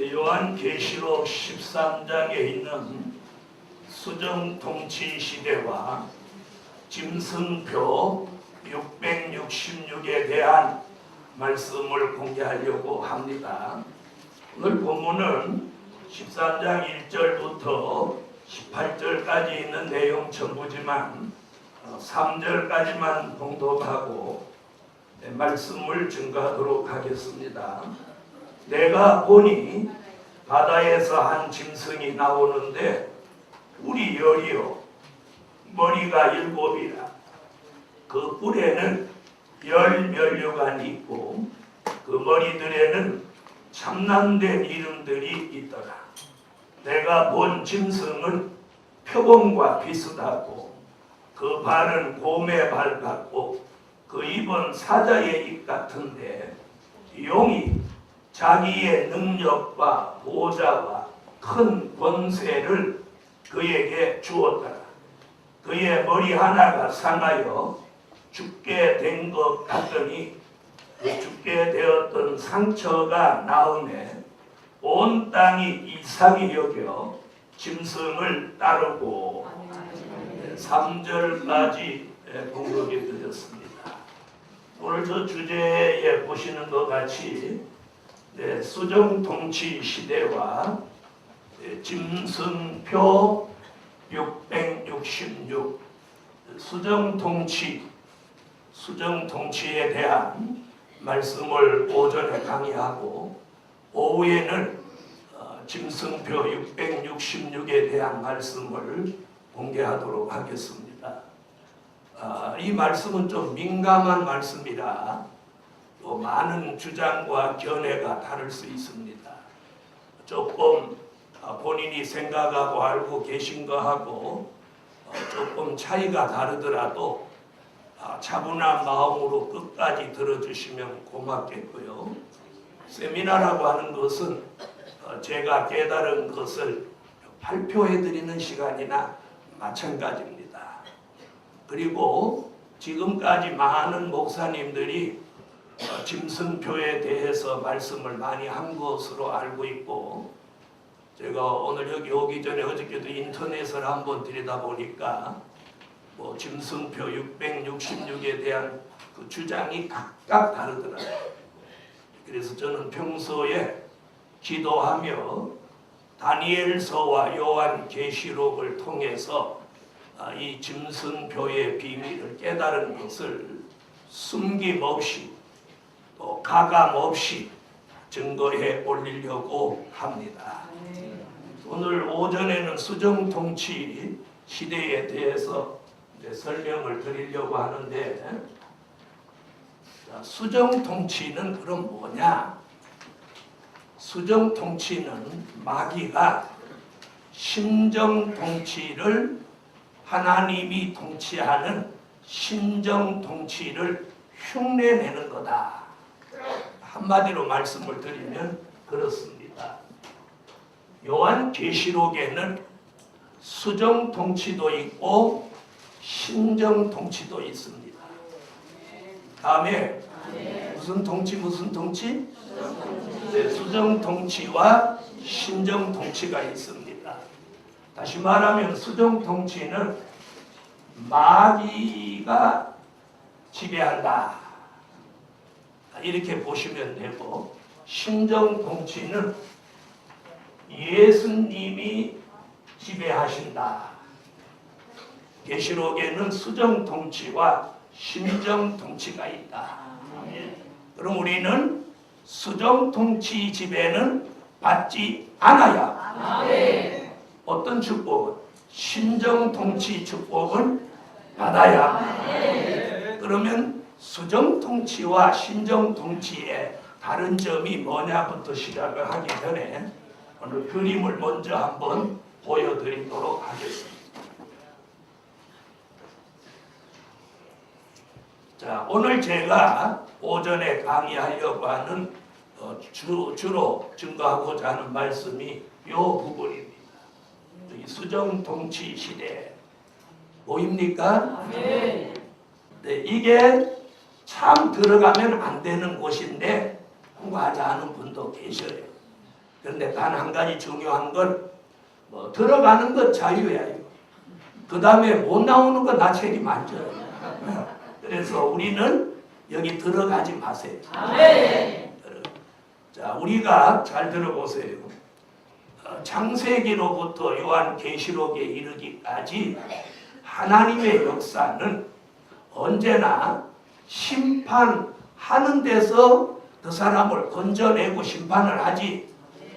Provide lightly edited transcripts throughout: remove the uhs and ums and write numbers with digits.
요한계시록 13장에 있는 수정통치시대와 짐승표 666에 대한 말씀을 공개하려고 합니다. 오늘 본문은 13장 1절부터 18절까지 있는 내용 전부지만 3절까지만 봉독하고 말씀을 증거하도록 하겠습니다. 내가 보니 바다에서 한 짐승이 나오는데 뿔이 10이요 머리가 7이라. 그 뿔에는 10면류관이 있고 그 머리들에는 참남된 이름들이 있더라. 내가 본 짐승은 표범과 비슷하고 그 발은 곰의 발 같고 그 입은 사자의 입 같은데 용이 자기의 능력과 보좌와 큰 권세를 그에게 주었더라. 그의 머리 하나가 상하여 죽게 된 것 같더니 그 죽게 되었던 상처가 나음에 온 땅이 이상히 여겨 짐승을 따르고 3절까지 공격해 드렸습니다. 오늘 저 주제에 보시는 것 같이 수정통치 시대와 짐승표 666 수정통치에 대한 말씀을 오전에 강의하고 오후에는 짐승표 666에 대한 말씀을 공개하도록 하겠습니다. 이 말씀은 좀 민감한 말씀이라 또 많은 주장과 견해가 다를 수 있습니다. 조금 본인이 생각하고 알고 계신 거하고 조금 차이가 다르더라도 차분한 마음으로 끝까지 들어주시면 고맙겠고요. 세미나라고 하는 것은 제가 깨달은 것을 발표해드리는 시간이나 마찬가지입니다. 그리고 지금까지 많은 목사님들이 짐승표에 대해서 말씀을 많이 한 것으로 알고 있고 제가 오늘 여기 오기 전에 어저께도 인터넷을 한번 들여다보니까 짐승표 666에 대한 그 주장이 각각 다르더라고요. 그래서 저는 평소에 기도하며 다니엘서와 요한계시록을 통해서 이 짐승표의 비밀을 깨달은 것을 숨김없이 또 가감없이 증거해 올리려고 합니다. 오늘 오전에는 수정통치 시대에 대해서 설명을 드리려고 하는데 수정통치는 그럼 뭐냐? 수정통치는 마귀가 심정통치를 하나님이 통치하는 심정통치를 흉내내는 거다. 한마디로 말씀을 드리면 그렇습니다. 요한계시록에는 수정통치도 있고 심정통치도 있습니다. 다음에 무슨 통치? 수정통치와 심정통치가 있습니다. 다시 말하면 수정통치는 마귀가 지배한다. 이렇게 보시면 되고 심정통치는 예수님이 지배하신다. 계시록에는 수정통치와 심정통치가 있다. 그럼 우리는 수정통치 지배는 받지 않아야 어떤 축복은? 심정통치 축복은 받아야. 그러면 수정통치와 심정통치의 다른 점이 뭐냐부터 시작을 하기 전에 오늘 그림을 먼저 한번 보여드리도록 하겠습니다. 자, 오늘 제가 오전에 강의하려고 하는 주로 증거하고자 하는 말씀이 이 부분입니다. 이 수정통치 시대 보입니까? 네, 이게 참 들어가면 안 되는 곳인데 공부하지 않은 분도 계셔요. 근데 단 한 가지 중요한 건 들어가는 건 자유야. 그 다음에 못 나오는 건 나 책임 안 져요. 그래서 우리는 여기 들어가지 마세요. 자, 우리가 잘 들어보세요. 창세기로부터 요한계시록에 이르기까지 하나님의 역사는 언제나 심판하는 데서 그 사람을 건져내고 심판을 하지,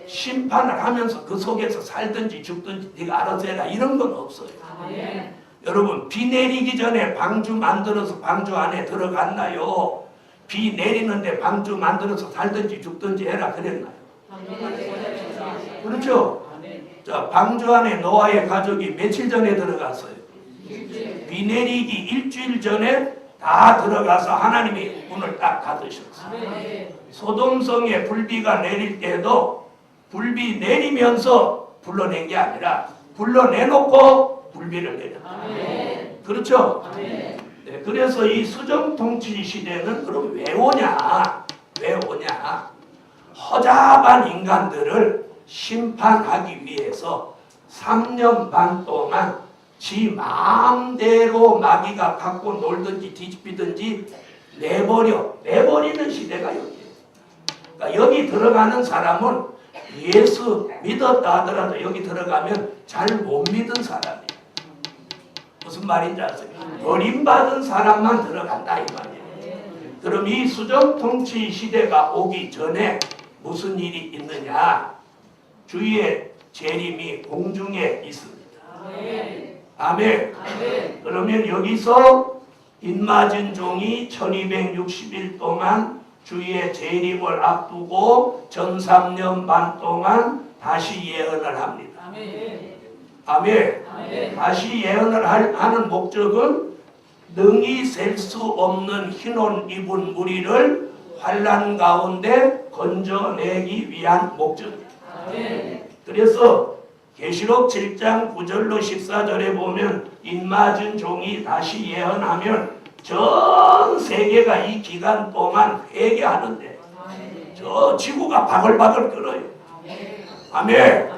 심판을 하면서 그 속에서 살든지 죽든지 네가 알아서 해라 이런 건 없어요. 여러분, 비 내리기 전에 방주 만들어서 방주 안에 들어갔나요? 비 내리는데 방주 만들어서 살든지 죽든지 해라 그랬나요? 그렇죠? 자, 방주 안에 노아의 가족이 며칠 전에 들어갔어요? 비 내리기 일주일 전에 다 들어가서 하나님이 문을 딱 닫으셨어요. 소돔성에 불비가 내릴 때도 불비 내리면서 불러낸 게 아니라 불러내놓고 불비를 내렸어요. 그렇죠? 네, 그래서 이 수정통치 시대는 그럼 왜 오냐? 왜 오냐? 허잡한 인간들을 심판하기 위해서 3년 반 동안 지 마음대로 마귀가 갖고 놀든지 뒤집히든지 내버리는 시대가 여기예요. 그러니까 여기 들어가는 사람은 예수 믿었다 하더라도 여기 들어가면 잘 못 믿은 사람이에요. 무슨 말인지 아세요? 버림받은 사람만 들어간다 이 말이에요. 그럼 이 수정통치 시대가 오기 전에 무슨 일이 있느냐? 주의 재림이 공중에 있습니다. 아멘. 그러면 여기서 인맞은 종이 1260일 동안 주의 재림을 앞두고 전 3년 반 동안 다시 예언을 합니다. 아멘. 다시 예언을 하는 목적은 능히 셀 수 없는 흰옷 입은 무리를 환난 가운데 건져내기 위한 목적입니다. 그래서 계시록 7장 9절로 14절에 보면 인맞은 종이 다시 예언하면 전 세계가 이 기간 동안 회개하는데 저 지구가 바글바글 끓어요. 아멘.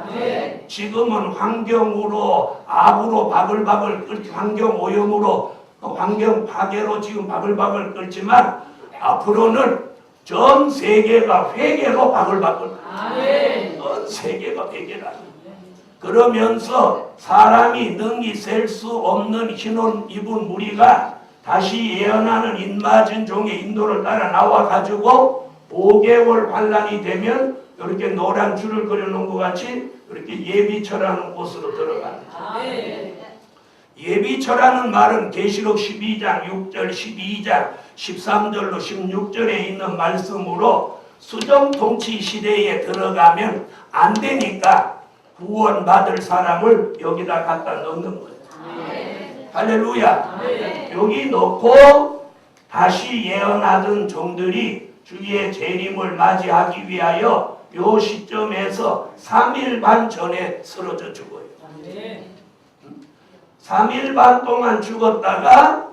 지금은 환경으로 악으로 바글바글 끓, 환경 오염으로 환경 파괴로 지금 바글바글 끓지만 앞으로는 전 세계가 회개로 바글바글. 전 세계가 회개라. 그러면서 사람이 능히 셀 수 없는 흰옷 입은 무리가 다시 예언하는 인맞은 종의 인도를 따라 나와 가지고 5개월 환란이 되면 이렇게 노란 줄을 그려놓은 것 같이 이렇게 예비처라는 곳으로 들어갑니다. 예비처라는 말은 계시록 12장 6절 12장 13절로 16절에 있는 말씀으로 수정통치 시대에 들어가면 안 되니까 구원받을 사람을 여기다 갖다 넣는 거예요. 할렐루야. 여기 넣고 다시 예언하던 종들이 주의 재림을 맞이하기 위하여 요 시점에서 3일 반 전에 쓰러져 죽어요. 3일 반 동안 죽었다가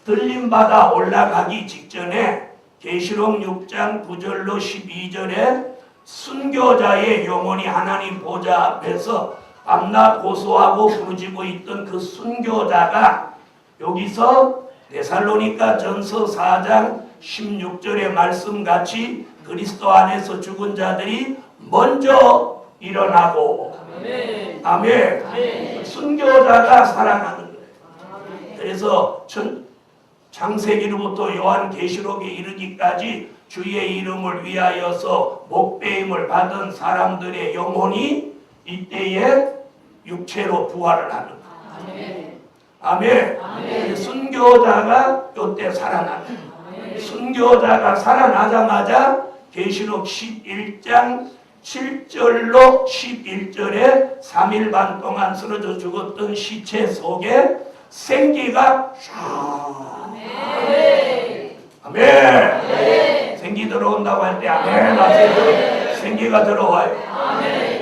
들림받아 올라가기 직전에 계시록 6장 9절로 12절에 순교자의 영혼이 하나님 보좌 앞에서 밤낮 고소하고 부르짖고 있던 그 순교자가 여기서 데살로니가 전서 4장 16절의 말씀같이 그리스도 안에서 죽은 자들이 먼저 일어나고 아멘. 순교자가 살아나는 거예요. 그래서 창세기로부터 요한계시록에 이르기까지 주의 이름을 위하여서 목배임을 받은 사람들의 영혼이 이때에 육체로 부활을 하는 거예요. 아멘. 순교자가 이때 살아나는 거예요. 순교자가 살아나자마자 계시록 11장 7절로 11절에 3일 반 동안 쓰러져 죽었던 시체 속에 생기가 아멘. 생기 들어온다고 할 때 아멘 하세요. 생기가 들어와요.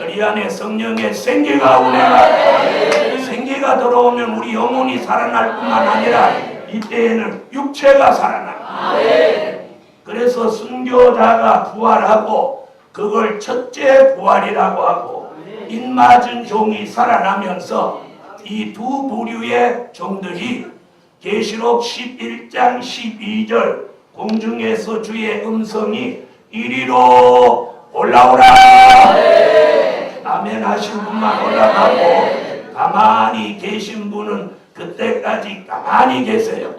우리 안에 성령의 생기가 운행하고 생기가 들어오면 우리 영혼이 살아날 뿐만 아니라 이때에는 육체가 살아납니다. 그래서 순교자가 부활하고 그걸 첫째 부활이라고 하고 입맞은 종이 살아나면서 이 두 부류의 종들이 계시록 11장 12절 공중에서 주의 음성이 이리로 올라오라 아멘 하신 분만 올라가고 가만히 계신 분은 그때까지 가만히 계세요.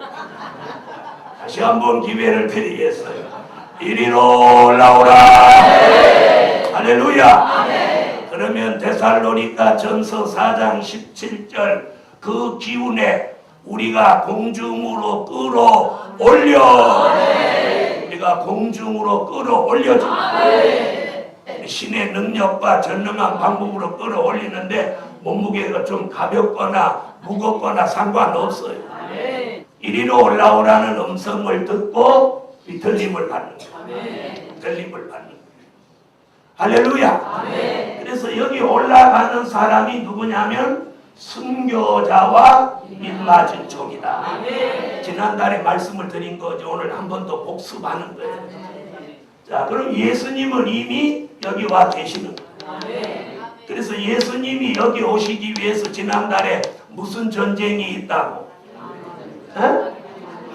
다시 한번 기회를 드리겠어요. 이리로 올라오라 할렐루야. 그러면 데살로니가 전서 4장 17절 그 기운에 우리가 공중으로 끌어올려 우리가 공중으로 끌어올려줘 신의 능력과 전능한 방법으로 끌어올리는데 몸무게가 좀 가볍거나 무겁거나 상관없어요. 이리로 올라오라는 음성을 듣고 이 들림을 받는 거예요. 들림을 받는 거예요. 할렐루야. 그래서 여기 올라가는 사람이 누구냐면 순교자와 입맞은 종이다. 지난달에 말씀을 드린 거죠. 오늘 한 번 더 복습하는 거예요. 자, 그럼 예수님은 이미 여기 와 계시는 거예요. 그래서 예수님이 여기 오시기 위해서 지난달에 무슨 전쟁이 있다고?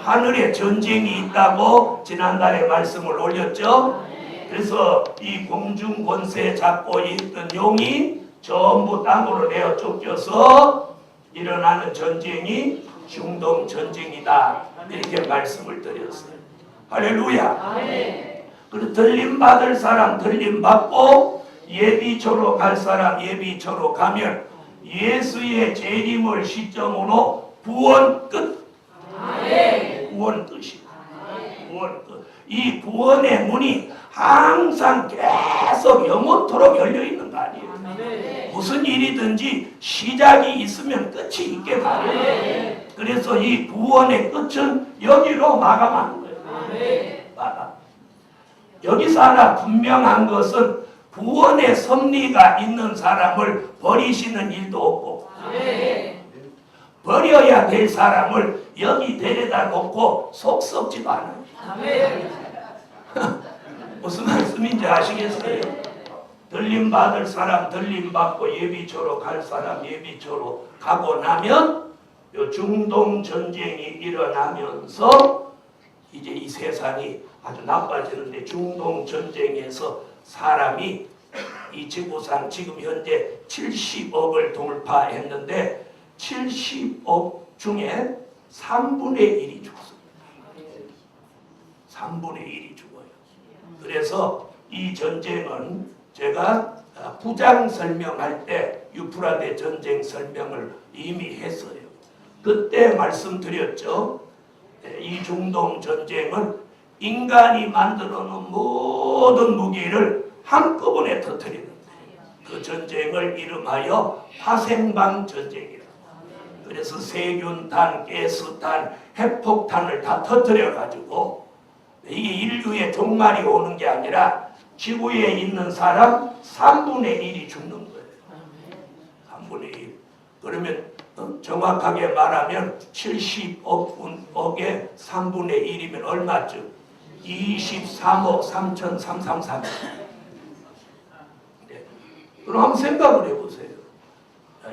하늘에 전쟁이 있다고 지난달에 말씀을 올렸죠. 그래서 이 공중 권세 잡고 있던 용이 전부 땅으로 내어 쫓겨서 일어나는 전쟁이 중동 전쟁이다. 이렇게 말씀을 드렸어요. 할렐루야. 그리고 들림 받을 사람 들림 받고 예비처로 갈 사람 예비처로 가면 예수의 재림을 시점으로 구원 끝. 구원 끝이. 구원 끝. 이 구원의 문이 항상 계속 영원토록 열려 있는 거 아니에요. 무슨 일이든지 시작이 있으면 끝이 있게 가요. 그래서 이 구원의 끝은 여기로 마감하는 거예요. 마감. 여기서 하나 분명한 것은 구원의 섭리가 있는 사람을 버리시는 일도 없고 버려야 될 사람을 여기 데려다 놓고 속 썩지도 않아요. 무슨 말씀인지 아시겠어요? 들림 받을 사람 들림 받고 예비처로 갈 사람 예비처로 가고 나면 요 중동 전쟁이 일어나면서 이제 이 세상이 아주 나빠지는데 중동 전쟁에서 사람이 이 지구상 지금 현재 70억을 돌파했는데 70억 중에 3분의 1이 죽었어요. 3분의 1이 죽어요. 그래서 이 전쟁은 제가 부장 설명할 때 유프라데 전쟁 설명을 이미 했어요. 그때 말씀드렸죠. 이 중동 전쟁은 인간이 만들어 놓은 모든 무기를 한꺼번에 터뜨리는 그 전쟁을 이름하여 화생방 전쟁이라. 그래서 세균탄, 가스탄, 핵폭탄을 다 터뜨려 가지고 이게 인류의 종말이 오는 게 아니라 지구에 있는 사람 3분의 1이 죽는 거예요. 3분의 1. 그러면 정확하게 말하면 70억의 3분의 1이면 얼마죠? 23억 3,333. 네. 그럼 한번 생각을 해보세요.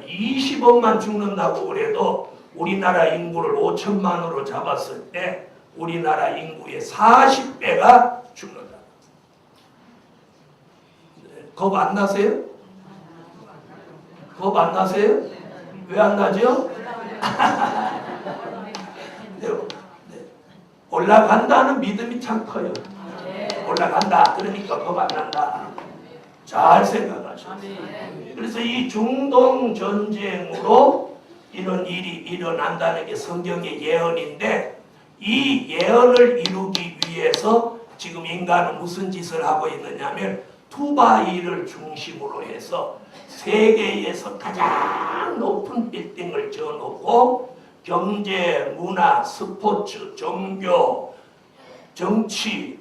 20억만 죽는다고 그래도 우리나라 인구를 5천만으로 잡았을 때 우리나라 인구의 40배가 죽는다. 네. 겁 안 나세요? 겁 안 나세요? 왜 안 나죠? 네. 네. 올라간다는 믿음이 참 커요. 올라간다. 그러니까 겁 안 난다. 잘 생각하셔. 그래서 이 중동 전쟁으로 이런 일이 일어난다는 게 성경의 예언인데 이 예언을 이루기 위해서 지금 인간은 무슨 짓을 하고 있느냐면 두바이를 중심으로 해서 세계에서 가장 높은 빌딩을 지어놓고 경제, 문화, 스포츠, 종교, 정치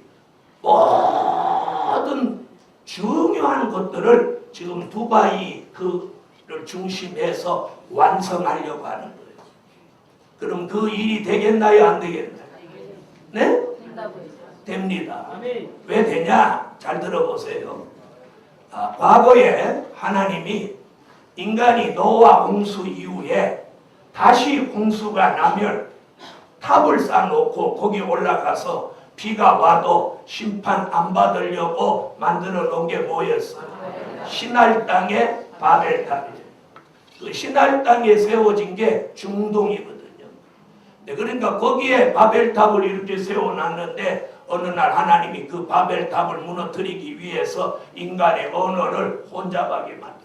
모든 중요한 것들을 지금 두바이 그를 중심해서 완성하려고 하는 거예요. 그럼 그 일이 되겠나요? 안 되겠나요? 네? 됩니다. 왜 되냐? 잘 들어보세요. 과거에 하나님이 인간이 노아 홍수 이후에 다시 홍수가 나면 탑을 쌓아놓고 거기 올라가서 비가 와도 심판 안 받으려고 만들어 놓은 게 뭐였어요? 시날 땅의 바벨탑이에요. 그 시날 땅에 세워진 게 중동이거든요. 네, 그러니까 거기에 바벨탑을 이렇게 세워놨는데 어느 날 하나님이 그 바벨탑을 무너뜨리기 위해서 인간의 언어를 혼잡하게 만들어요.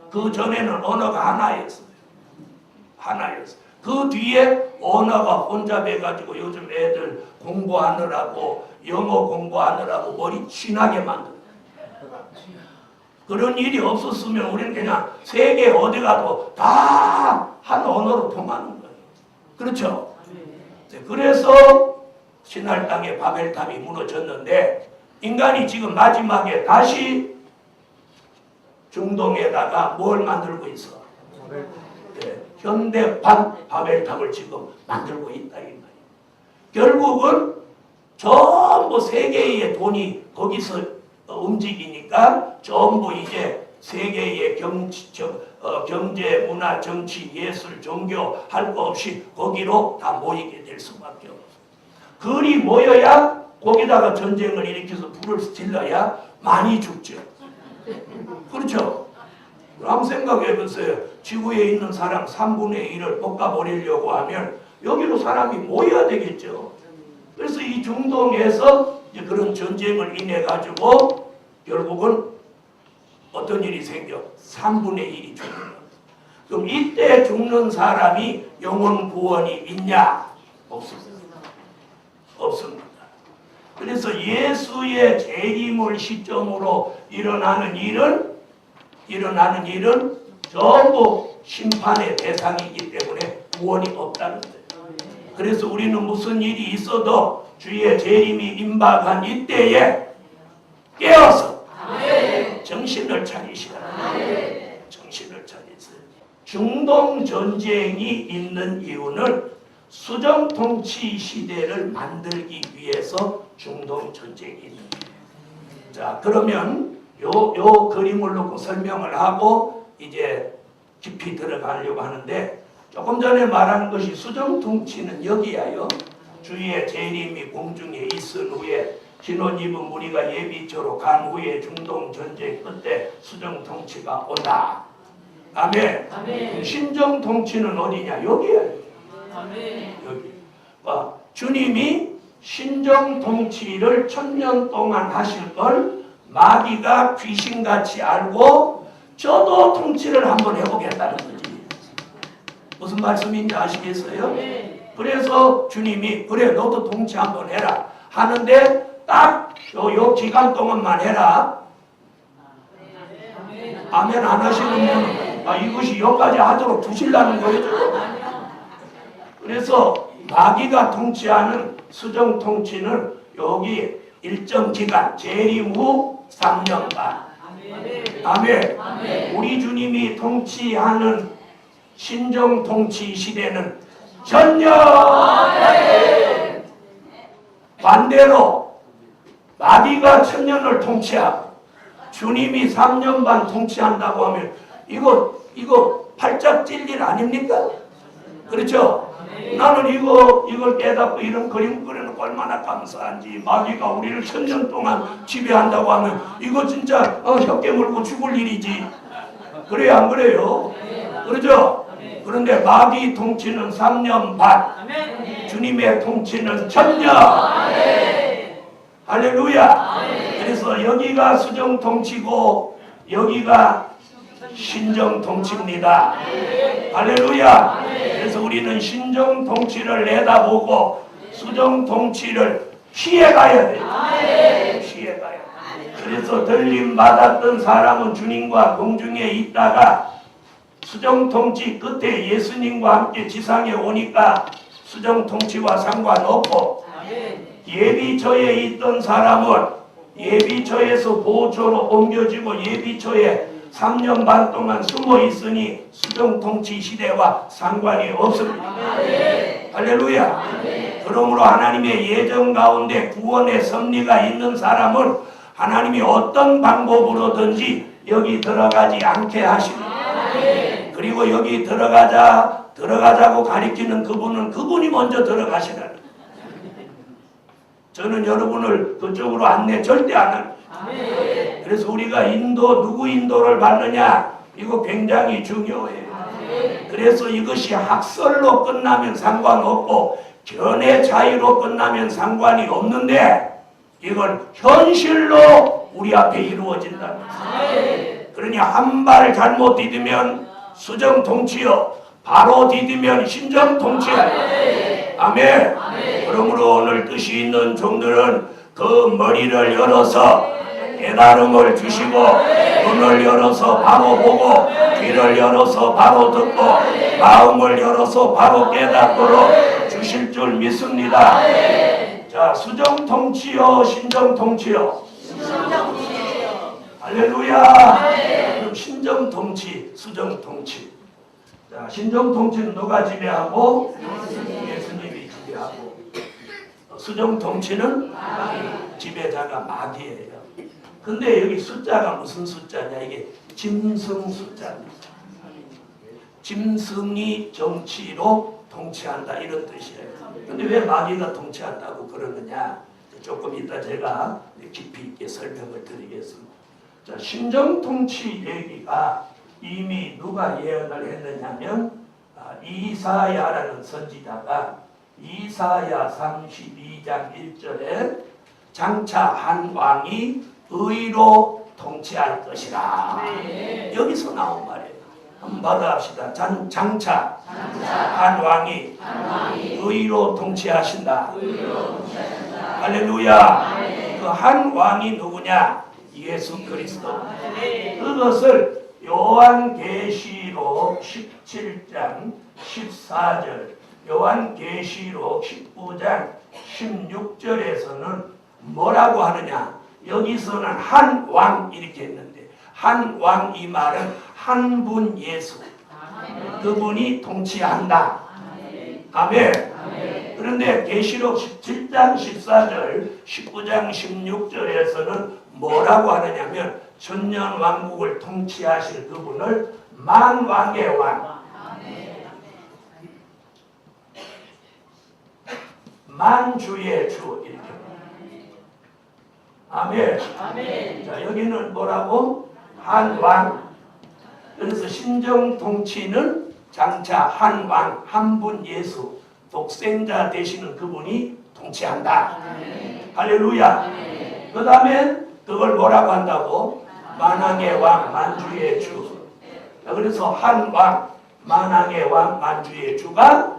그 전에는 언어가 하나였어요. 그 뒤에 언어가 혼잡해가지고 요즘 애들 공부하느라고 영어 공부하느라고 머리 쥐나게 만들어요. 그런 일이 없었으면 우리는 그냥 세계 어디 가도 다 한 언어로 통하는 거예요. 그렇죠? 네, 그래서 시날 땅에 바벨탑이 무너졌는데 인간이 지금 마지막에 다시 중동에다가 뭘 만들고 있어? 네, 현대판 바벨탑을 지금 만들고 있다 이 말이에요. 결국은 전부 세계의 돈이 거기서 움직이니까 전부 이제 세계의 경제, 문화, 정치, 예술, 종교 할 거 없이 거기로 다 모이게 될 수밖에 없어요. 그리 모여야 거기다가 전쟁을 일으켜서 불을 질러야 많이 죽죠. 그렇죠? 한번 생각해 보세요. 지구에 있는 사람 3분의 1을 볶아버리려고 하면 여기로 사람이 모여야 되겠죠. 그래서 이 중동에서 이제 그런 전쟁을 인해 가지고 결국은 어떤 일이 생겨? 3분의 1이 죽는 겁니다. 그럼 이때 죽는 사람이 영혼 구원이 있냐? 없습니다. 없습니다. 그래서 예수의 재림을 시점으로 일어나는 일은 전부 심판의 대상이기 때문에 구원이 없다는 거예요. 그래서 우리는 무슨 일이 있어도 주의 재림이 임박한 이때에 깨어서 정신을 차리시라. 정신을 차리세요. 중동 전쟁이 있는 이유는 수정 통치 시대를 만들기 위해서 중동 전쟁이 있는 거예요. 자, 그러면 요 그림을 놓고 설명을 하고 이제 깊이 들어가려고 하는데, 조금 전에 말한 것이 수정 통치는 여기야요. 주의 재림이 공중에 있은 후에 신혼 입은 무리가 예비처로 간 후에 중동 전쟁 끝에 수정 통치가 온다. 아멘. 아멘. 신정 통치는 어디냐? 여기야. 아멘. 여기. 주님이 신정 통치를 1000년 동안 하실 걸 마귀가 귀신같이 알고 저도 통치를 한번 해보겠다는 거지. 무슨 말씀인지 아시겠어요? 그래서 주님이 그래 너도 통치 한번 해라 하는데 딱 요 기간 동안만 해라. 아멘 안 하시는 분은 이것이 여기까지 하도록 두시려는 거예요. 그래서 마귀가 통치하는 수정 통치는 여기 일정 기간 재림 후 3년 반. 아멘. 아멘. 우리 주님이 통치하는 신정 통치 시대는 전년. 반대로 마귀가 1000년을 통치하고 주님이 3년 반 통치한다고 하면 이거 팔짝 찔 일 아닙니까? 그렇죠? 나는 이걸 깨닫고 이런 그림 그려놓고 얼마나 감사한지. 마귀가 우리를 1000년 동안 지배한다고 하면 이거 진짜 혀깨 물고 죽을 일이지. 그래요 안 그래요? 그렇죠? 그런데 마귀 통치는 3년 반, 주님의 통치는 1000년. 할렐루야. 그래서 여기가 수정 통치고 여기가 신정 통치입니다. 할렐루야. 그래서 우리는 신정 통치를 내다보고 수정 통치를 피해가야 돼요. 피해가야 돼요. 그래서 들림 받았던 사람은 주님과 공중에 있다가 수정 통치 끝에 예수님과 함께 지상에 오니까 수정 통치와 상관없고, 예비처에 있던 사람은 예비처에서 보초로 옮겨지고 예비처에 3년 반 동안 숨어 있으니 수정 통치 시대와 상관이 없습니다. 할렐루야. 그러므로 하나님의 예정 가운데 구원의 섭리가 있는 사람은 하나님이 어떤 방법으로든지 여기 들어가지 않게 하십니다. 그리고 여기 들어가자고 가리키는 그분이 먼저 들어가시라는. 저는 여러분을 그쪽으로 안내 절대 안 합니다. 그래서 우리가 누구 인도를 받느냐, 이거 굉장히 중요해요. 그래서 이것이 학설로 끝나면 상관없고 견해 차이로 끝나면 상관이 없는데, 이건 현실로 우리 앞에 이루어진다. 그러니 한 발 잘못 디디면 수정통치요, 바로 디디면 신정통치요. 아멘. 그러므로 오늘 뜻이 있는 종들은 그 머리를 열어서 깨달음을 주시고, 눈을 열어서 바로 보고, 귀를 열어서 바로 듣고, 마음을 열어서 바로 깨닫도록 주실 줄 믿습니다. 자, 수정통치요, 신정통치요? 할렐루야. 그럼 신정통치, 수정통치. 자, 신정통치는 누가 지배하고? 예수님이 지배하고. 수정통치는 지배자가 마귀예요. 근데 여기 숫자가 무슨 숫자냐? 이게 짐승 숫자입니다. 짐승이 정치로 통치한다, 이런 뜻이에요. 근데 왜 마귀가 통치한다고 그러느냐? 조금 이따 제가 깊이 있게 설명을 드리겠습니다. 자, 신정통치 얘기가 이미 누가 예언을 했느냐면 이사야라는 선지자가 이사야 32장 1절에 장차 한 왕이 의로 통치할 것이라. 여기서 나온 말이에요. 한번 받아합시다. 장차 한 왕이 의로 통치하신다. 할렐루야. 그 한 왕이 누구냐? 예수 그리스도. 그것을 요한계시록 17장 14절, 요한계시록 19장 16절에서는 뭐라고 하느냐? 여기서는 한 왕 이렇게 했는데, 한 왕 이 말은 한 분 예수, 그분이 통치한다. 아멘. 그런데 계시록 17장 14절, 19장 16절에서는 뭐라고 하느냐면 천년 왕국을 통치하실 그분을 만왕의 왕, 만주의 주, 이렇게. 아멘. 자, 여기는 뭐라고? 한 왕. 그래서 신정 통치는 장차 한 왕, 한 분 예수, 독생자 되시는 그분이 통치한다. 할렐루야. 그 다음에 그걸 뭐라고 한다고? 만왕의 왕, 만주의 주. 그래서 한 왕, 만왕의 왕, 만주의 주가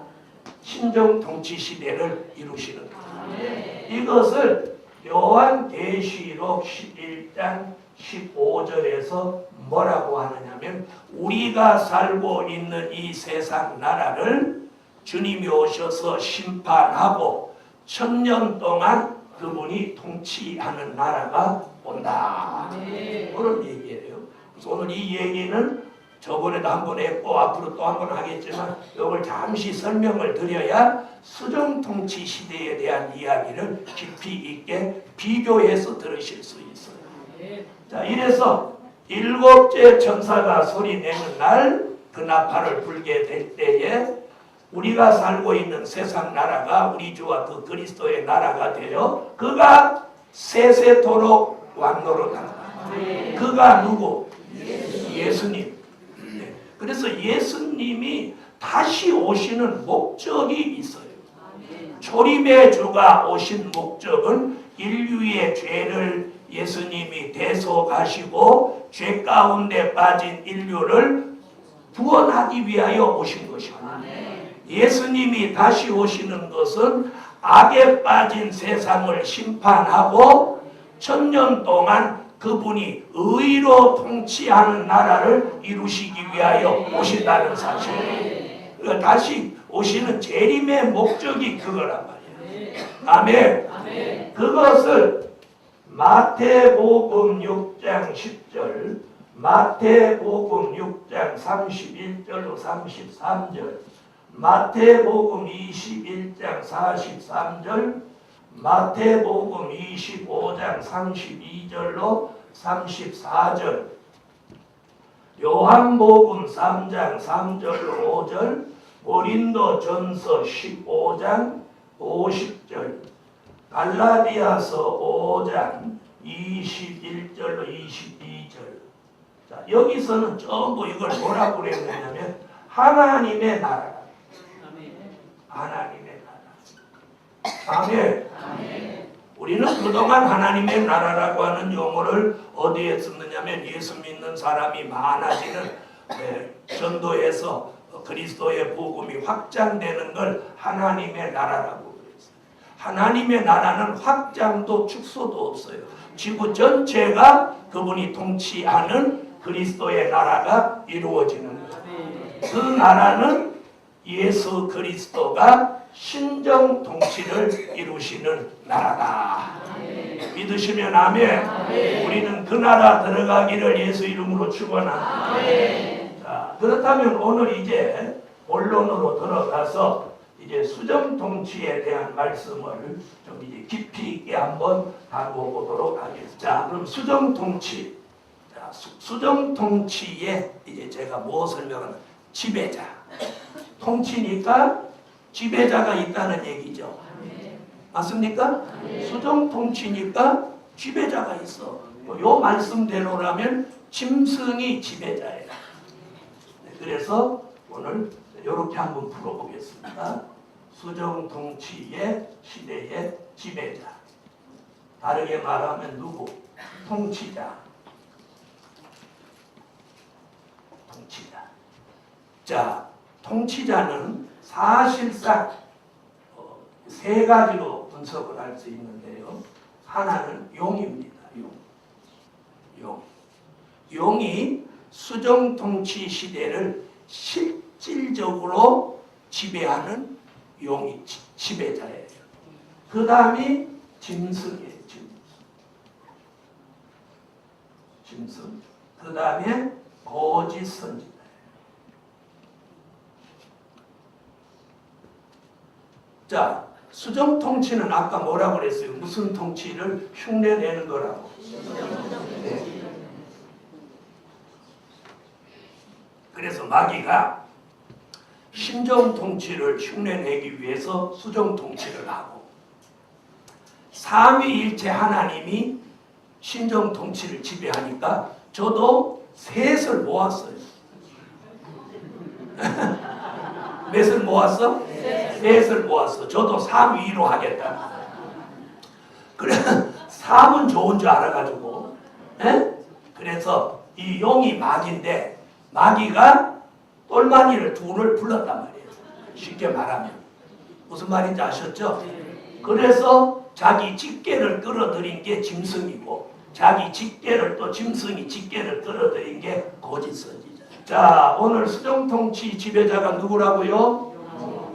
신정 통치 시대를 이루시는 거예요. 이것을 요한계시록 11장 15절에서 뭐라고 하느냐면, 우리가 살고 있는 이 세상 나라를 주님이 오셔서 심판하고 천년 동안 그분이 통치하는 나라가 온다. 그런 얘기예요. 그래서 오늘 이 얘기는 저번에도 한번 했고 앞으로 또 한번 하겠지만, 이걸 잠시 설명을 드려야 수정통치 시대에 대한 이야기를 깊이 있게 비교해서 들으실 수 있어요. 자, 이래서 일곱째 천사가 소리내는 날 그 나팔을 불게 될 때에 우리가 살고 있는 세상 나라가 우리 주와 그 그리스도의 나라가 되어 그가 세세토록 왕노릇한다. 그가 누구? 예수님. 그래서 예수님이 다시 오시는 목적이 있어요. 초림의 주가 오신 목적은 인류의 죄를 예수님이 대속하시고 죄 가운데 빠진 인류를 구원하기 위하여 오신 것입니다. 예수님이 다시 오시는 것은 악에 빠진 세상을 심판하고 천년 동안 그분이 의로 통치하는 나라를 이루시기 위하여 오신다는 사실. 그러니까 다시 오시는 재림의 목적이 그거란 말이에요. 아멘. 그것을 마태복음 6장 10절, 마태복음 6장 31절로 33절, 마태복음 21장 43절, 마태복음 25장 32절로 34절, 요한복음 3장 3절로 5절, 고린도전서 15장 50절, 갈라디아서 5장 21절로 22절. 자, 여기서는 전부 이걸 뭐라고 그랬느냐면 하나님의 나라. 하나님의 나라. 아멘. 우리는 그동안 하나님의 나라라고 하는 용어를 어디에 썼느냐면 예수 믿는 사람이 많아지는 전도에서 그리스도의 복음이 확장되는 걸 하나님의 나라라고 그랬어요. 하나님의 나라는 확장도 축소도 없어요. 지구 전체가 그분이 통치하는 그리스도의 나라가 이루어지는 거예요. 그 나라는 예수 그리스도가 신정 통치를 이루시는 나라다. 믿으시면 아멘. 우리는 그 나라 들어가기를 예수 이름으로 축원합니다. 자, 그렇다면 오늘 이제 본론으로 들어가서 이제 수정 통치에 대한 말씀을 좀 이제 깊이 있게 한번 다루어보도록 하겠습니다. 자, 그럼 수정 통치. 자, 수정 통치에 이제 제가 뭐 설명하는 지배자. 통치니까 지배자가 있다는 얘기죠. 맞습니까? 수정 통치니까 지배자가 있어. 요 말씀대로라면 짐승이 지배자예요. 그래서 오늘 이렇게 한번 풀어보겠습니다. 수정 통치의 시대의 지배자. 다르게 말하면 누구? 통치자. 통치자. 자, 통치자는 사실상 세 가지로 분석을 할 수 있는데요. 하나는 용입니다. 용이 수정 통치 시대를 실질적으로 지배하는 용이 지배자예요. 그 다음이 짐승이에요. 짐승. 그 다음에 거짓 선지자. 자, 수정 통치는 아까 뭐라고 그랬어요? 무슨 통치를 흉내내는 거라고. 네. 그래서 마귀가 신정 통치를 흉내내기 위해서 수정 통치를 하고, 삼위일체 하나님이 신정 통치를 지배하니까 저도 셋을 모았어요. 몇을 모았어? 셋을 모았어. 저도 3위로 하겠다. 그래, 3은 좋은 줄 알아가지고, 그래서 이 용이 마귀인데, 마귀가 똘마니를 둘을 불렀단 말이에요. 쉽게 말하면. 무슨 말인지 아셨죠? 그래서 자기 직계를 끌어들인 게 짐승이고, 자기 직계를 또 짐승이 직계를 끌어들인 게 거짓 선지자. 자, 오늘 수정통치 지배자가 누구라고요?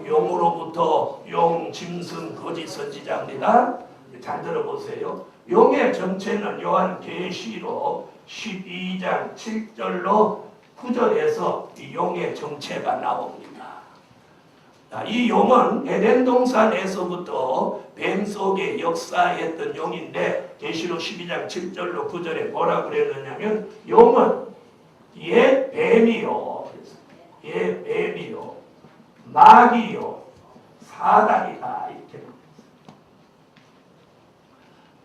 용으로부터 용, 짐승, 거짓 선지자입니다. 잘 들어보세요. 용의 정체는 요한계시록 12장 7절로 9절에서 이 용의 정체가 나옵니다. 자, 이 용은 에덴 동산에서부터 뱀 속에 역사했던 용인데, 계시록 12장 7절로 9절에 뭐라 그랬느냐면, 용은 얘 뱀이요, 얘 뱀이요, 마귀요, 사단이다, 이렇게.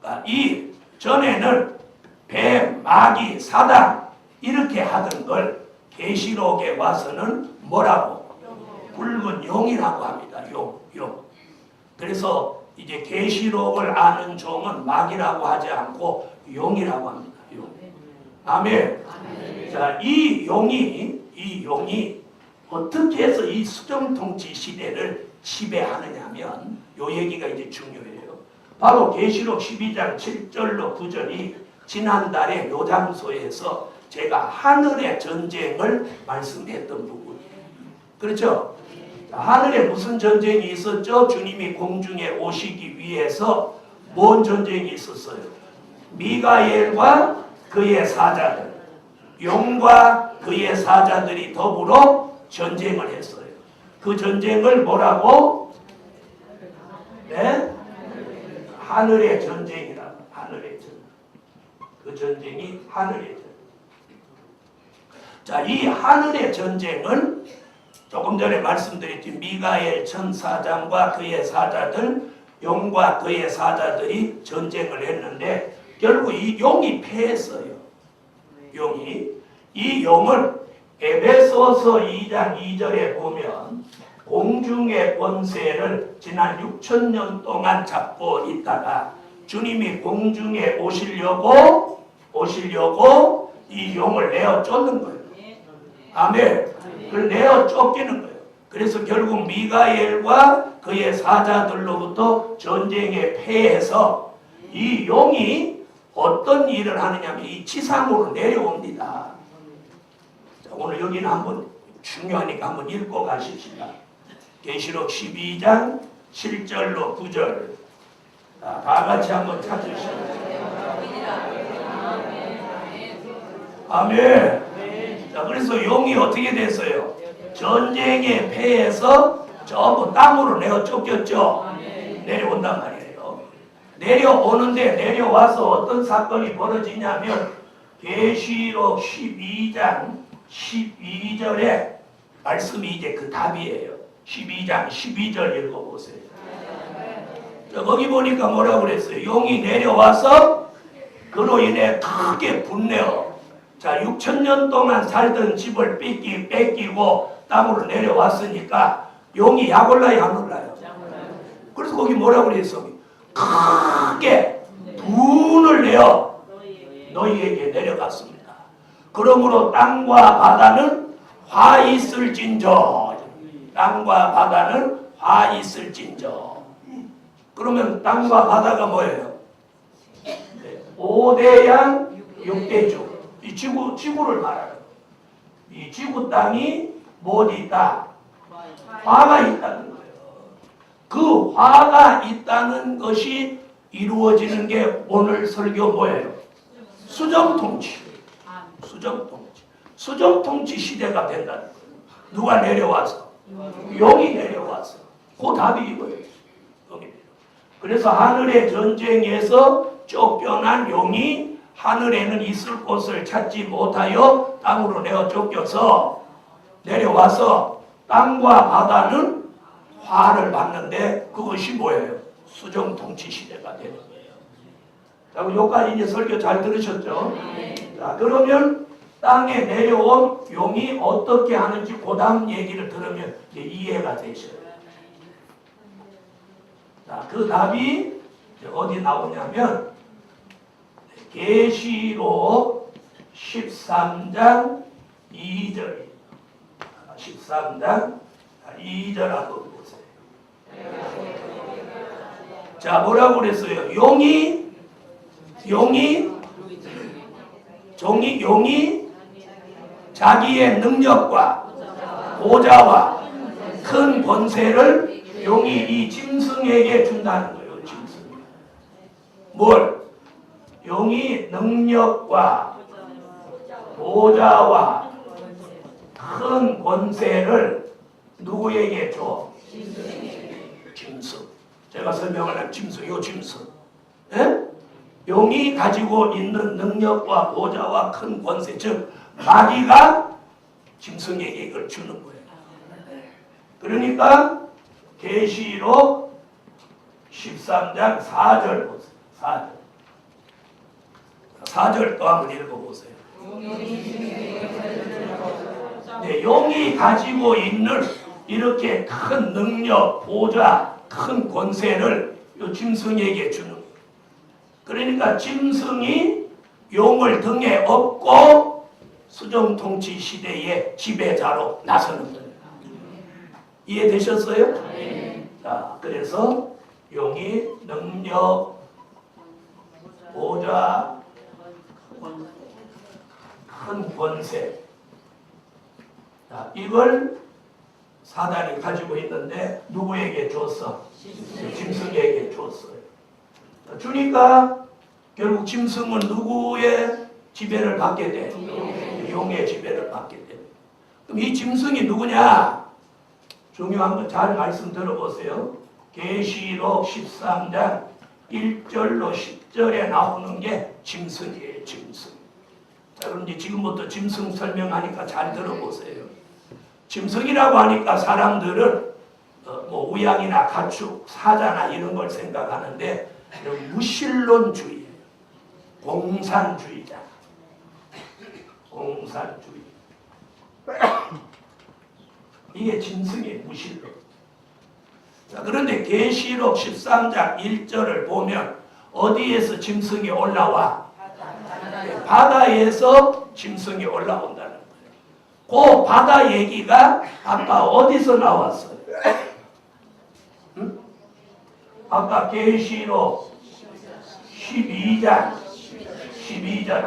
그러니까 이 전에는 뱀, 마귀, 사단 이렇게 하던 걸 계시록에 와서는 뭐라고? 붉은 용이라고 합니다. 용. 그래서 이제 계시록을 아는 종은 마귀라고 하지 않고 용이라고 합니다. 용. 아멘. 자, 이 용이 어떻게 해서 이 수정통치 시대를 지배하느냐면, 요 얘기가 이제 중요해요. 바로 계시록 12장 7절로 9절이 지난달에 요 장소에서 제가 하늘의 전쟁을 말씀했던 부분이에요. 그렇죠? 하늘에 무슨 전쟁이 있었죠? 주님이 공중에 오시기 위해서 뭔 전쟁이 있었어요? 미가엘과 그의 사자들, 용과 그의 사자들이 더불어 전쟁을 했어요. 그 전쟁을 뭐라고? 네? 하늘의 전쟁이라고. 하늘의 전쟁. 그 전쟁이 하늘의 전쟁. 자, 이 하늘의 전쟁은 조금 전에 말씀드렸지 미가엘 천사장과 그의 사자들, 용과 그의 사자들이 전쟁을 했는데 결국 이 용이 패했어요. 용이. 이 용은 에베소서 2장 2절에 보면 공중의 권세를 지난 6,000년 동안 잡고 있다가 주님이 공중에 오시려고 이 용을 내어 쫓는 거예요. 아멘. 그걸 내어 쫓기는 거예요. 그래서 결국 미가엘과 그의 사자들로부터 전쟁에 패해서 이 용이 어떤 일을 하느냐면 이 지상으로 내려옵니다. 자, 오늘 여기는 한번 중요하니까 한번 읽고 가십시다. 계시록 12장 7절로 9절. 자, 다 같이 한번 찾으시죠. 아멘. 자, 그래서 용이 어떻게 됐어요? 전쟁에 패해서 전부 땅으로 내어 쫓겼죠. 내려온단 말이에요. 내려오는데 내려와서 어떤 사건이 벌어지냐면 계시록 12장 12절에 말씀이 이제 그 답이에요. 12장 12절 읽어보세요. 자, 거기 보니까 뭐라고 그랬어요? 용이 내려와서 그로 인해 크게 분내어. 자, 6,000년 동안 살던 집을 뺏기고 땅으로 내려왔으니까 용이 약 올라요, 안 올라요? 그래서 거기 뭐라고 그랬어? 크게 분을 내어 너희에게 내려갔습니다. 그러므로 땅과 바다는 화 있을진저. 땅과 바다는 화 있을진저. 그러면 땅과 바다가 뭐예요? 5대양 6대주. 이 지구를 말하는. 이 지구 땅이 못 있다. 화가 있다는 거예요. 그 화가 있다는 것이 이루어지는 게 오늘 설교 뭐예요? 수정통치. 수정통치. 수정통치 시대가 된다는 거예요. 누가 내려와서? 용이 내려와서. 그 답이 이거예요. 그래서 하늘의 전쟁에서 쫓겨난 용이 하늘에는 있을 곳을 찾지 못하여 땅으로 내어 쫓겨서 내려와서 땅과 바다는 화를 받는데 그것이 뭐예요? 수정통치 시대가 되는 거예요. 자, 여기까지 이제 설교 잘 들으셨죠? 자, 그러면 땅에 내려온 용이 어떻게 하는지 그 다음 얘기를 들으면 이제 이해가 되셔요. 자, 그 답이 어디 나오냐면 계시록 13장 2절. 13장 2절 한번 보세요. 자, 뭐라고 그랬어요? 용이 자기의 능력과 보좌와 큰 권세를 용이 이 짐승에게 준다는 거예요. 짐승. 뭘? 용이 능력과 보좌와 큰 권세를 누구에게 줘? 짐승. 제가 설명을 한 짐승, 요 짐승. 예? 용이 가지고 있는 능력과 보좌와 큰 권세, 즉 마귀가 짐승에게 이걸 주는 거예요. 그러니까 계시록 13장 4절 보세요. 4절. 4절 또 한번 읽어보세요. 네, 용이 가지고 있는 이렇게 큰 능력, 보좌, 큰 권세를 이 짐승에게 주는 거예요. 그러니까 짐승이 용을 등에 업고 수정통치 시대의 지배자로 나서는 거예요. 이해되셨어요? 자, 그래서 용이 능력, 보좌, 큰 권세. 자, 이걸 사단이 가지고 있는데 누구에게 줬어? 짐승에게 줬어요. 자, 주니까 결국 짐승은 누구의 지배를 받게 돼? 용의 지배를 받게 돼. 그럼 이 짐승이 누구냐? 중요한 거 잘 말씀 들어보세요. 계시록 13장 1절로 10절에 나오는 게 짐승이에요. 짐승. 자, 그럼 이제 지금부터 짐승 설명하니까 잘 들어보세요. 짐승이라고 하니까 사람들은 뭐 우양이나 가축, 사자나 이런 걸 생각하는데 무신론주의예요. 공산주의자. 공산주의. 이게 짐승의 무신론. 자, 그런데 계시록 13장 1절을 보면 어디에서 짐승이 올라와? 바다에서 짐승이 올라온다는 거예요. 그 바다 얘기가 아까 어디서 나왔어요? 응? 아까 계시록 12장 12절.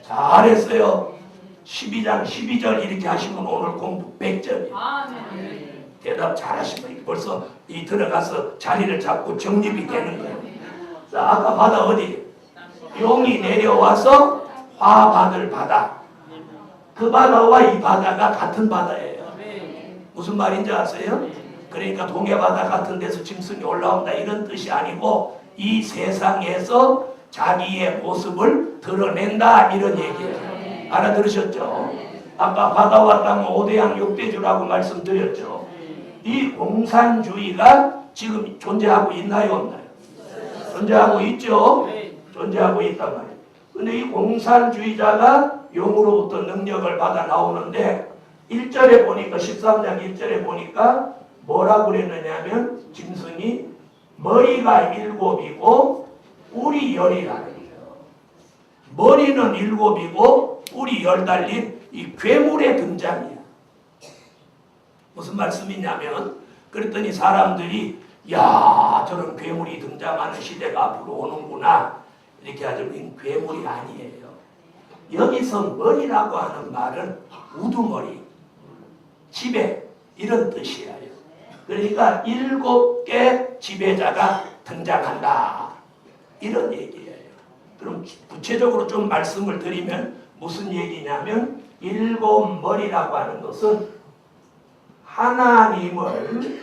잘했어요. 12장 12절 이렇게 하시면 오늘 공부 100점이에요. 대답 잘하시면 벌써 이 들어가서 자리를 잡고 정립이 되는 거예요. 자, 아까 바다 어디? 용이 내려와서 화 받을 바다. 그 바다와 이 바다가 같은 바다예요. 무슨 말인지 아세요? 그러니까 동해바다 같은 데서 짐승이 올라온다 이런 뜻이 아니고 이 세상에서 자기의 모습을 드러낸다 이런 얘기예요. 알아들으셨죠? 아까 바다와 땅은 5대양 6대주라고 말씀드렸죠. 이 공산주의가 지금 존재하고 있나요? 없나요? 존재하고 있죠? 존재하고 있단 말이에요. 근데 이 공산주의자가 용으로부터 능력을 받아 나오는데 1절에 보니까 13장 1절에 보니까 뭐라고 그랬느냐면 짐승이 머리가 7이고 뿔이 10이라는 거예요. 머리는 7이고 뿔이 10 달린 이 괴물의 등장이야. 무슨 말씀이냐면 그랬더니 사람들이 야 저런 괴물이 등장하는 시대가 앞으로 오는구나 이렇게 하자면 괴물이 아니에요. 여기서 머리라고 하는 말은 우두머리, 지배 이런 뜻이에요. 그러니까 7개 지배자가 등장한다 이런 얘기예요. 그럼 구체적으로 좀 말씀을 드리면 무슨 얘기냐면 7머리라고 하는 것은 하나님을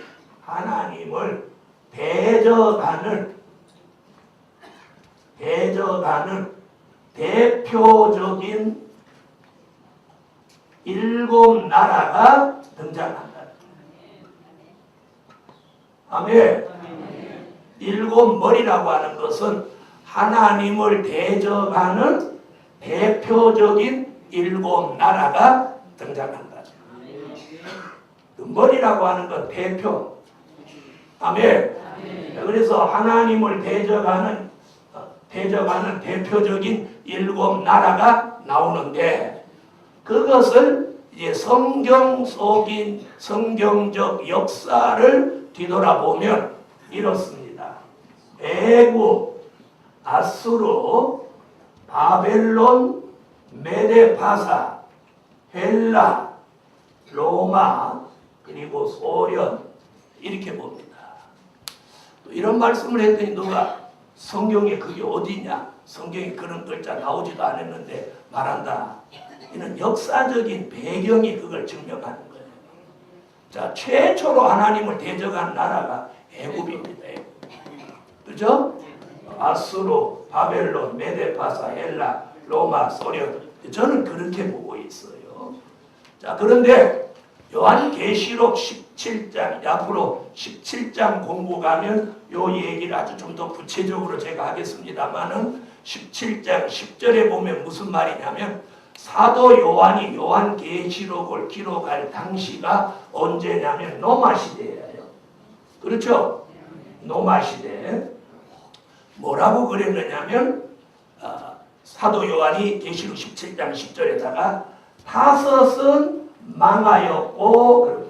대적하는 대표적인 7나라가 등장한다. 아멘. 7머리라고 하는 것은 하나님을 대적하는 대표적인 7나라가 등장한다. 그 머리라고 하는 건 대표. 아멘. 그래서 하나님을 대적하는 대표적인 7나라가 나오는데 그것을 이제 성경 속인 성경적 역사를 뒤돌아보면 이렇습니다. 애굽, 아수르, 바벨론, 메데파사, 헬라, 로마, 그리고 소련 이렇게 봅니다. 또 이런 말씀을 했더니 누가 성경에 그게 어디냐? 성경에 그런 글자 나오지도 않았는데 말한다. 이는 역사적인 배경이 그걸 증명하는 거예요. 자, 최초로 하나님을 대적한 나라가 애굽입니다. 애굽. 그죠? 아수르, 바벨론, 메데파사, 헬라, 로마, 소련. 저는 그렇게 보고 있어요. 자, 그런데 요한계시록 17장, 앞으로 17장 공부 가면 요 얘기를 아주 좀 더 구체적으로 제가 하겠습니다만은 17장 10절에 보면 무슨 말이냐면 사도 요한이 요한계시록을 기록할 당시가 언제냐면 노마 시대예요. 그렇죠? 노마 시대. 뭐라고 그랬느냐면 사도 요한이 계시록 17장 10절에다가 다섯은 망하였고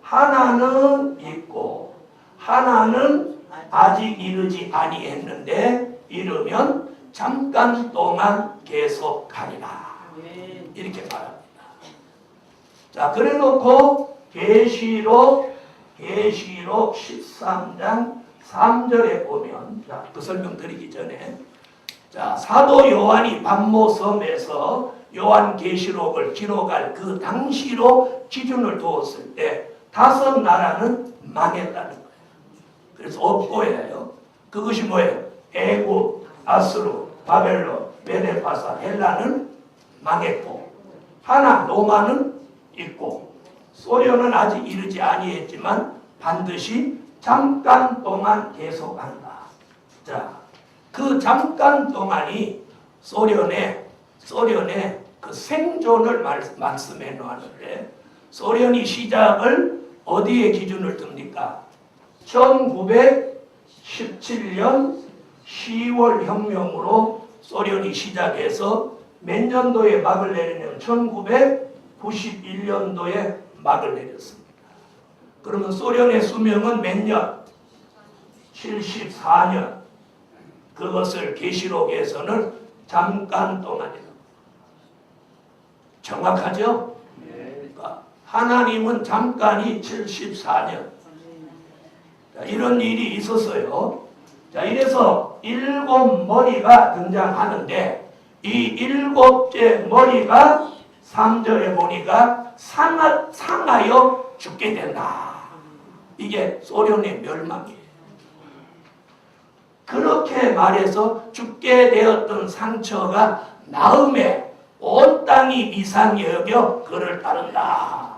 하나는 있고 하나는 아직 이르지 아니했는데 이르면 잠깐 동안 계속하리라 이렇게 말합니다. 자, 그래놓고 계시록 13장 3절에 보면 그 설명 드리기 전에 자, 사도 요한이 pat모섬에서 요한계시록을 기록할 그 당시로 기준을 두었을 때 5 나라는 망했다는 거예요. 그래서 없고예요. 그것이 뭐예요? 애굽, 아스루, 바벨론, 메데파사, 헬라는 망했고 하나 로마는 있고 소련은 아직 이르지 아니했지만 반드시 잠깐 동안 계속한다. 자, 그 잠깐 동안이 소련의 그 생존을 말씀해 놓았는데 소련이 시작을 어디에 기준을 듭니까? 1917년 10월 혁명으로 소련이 시작해서 몇 년도에 막을 내리냐면 1991년도에 막을 내렸습니다. 그러면 소련의 수명은 몇 년? 74년. 그것을 계시록에서는 잠깐 동안이다. 정확하죠? 그러니까 하나님은 잠깐이 74년. 자, 이런 일이 있었어요. 자, 이래서 7머리가 등장하는데 이 7째 머리가 3절에 보니까 상하여 죽게 된다. 이게 소련의 멸망이에요. 그렇게 말해서 죽게 되었던 상처가 나음에 온 땅이 이상히 여겨 그를 따른다.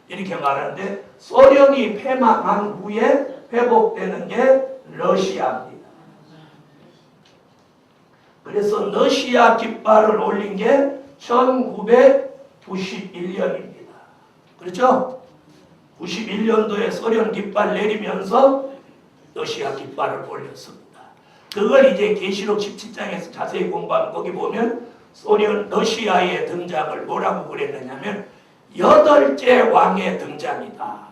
이렇게 말하는데 소련이 패망한 후에 회복되는 게 러시아입니다. 그래서 러시아 깃발을 올린 게 1991년입니다. 그렇죠? 91년도에 소련 깃발 내리면서 러시아 깃발을 올렸습니다. 그걸 이제 계시록 17장에서 자세히 공부하면 거기 보면 소련 러시아의 등장을 뭐라고 그랬느냐면 8째 왕의 등장이다.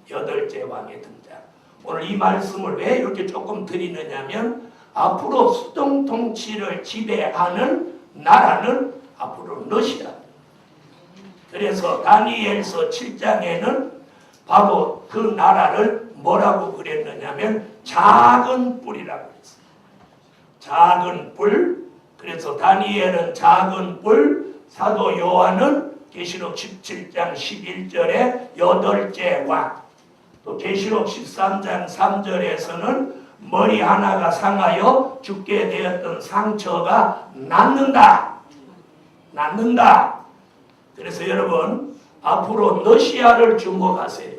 8째 왕의 등장. 오늘 이 말씀을 왜 이렇게 조금 드리느냐면 앞으로 수동 통치를 지배하는 나라는 앞으로 러시아. 그래서 다니엘서 7장에는 바로 그 나라를 뭐라고 그랬느냐면 작은 뿔이라고 했어요. 작은 뿔. 그래서 다니엘은 작은 뿔, 사도 요한은 계시록 17장 11절에 8째 왕, 또 계시록 13장 3절에서는 머리 하나가 상하여 죽게 되었던 상처가 낫는다. 그래서 여러분 앞으로 러시아를 주목하세요.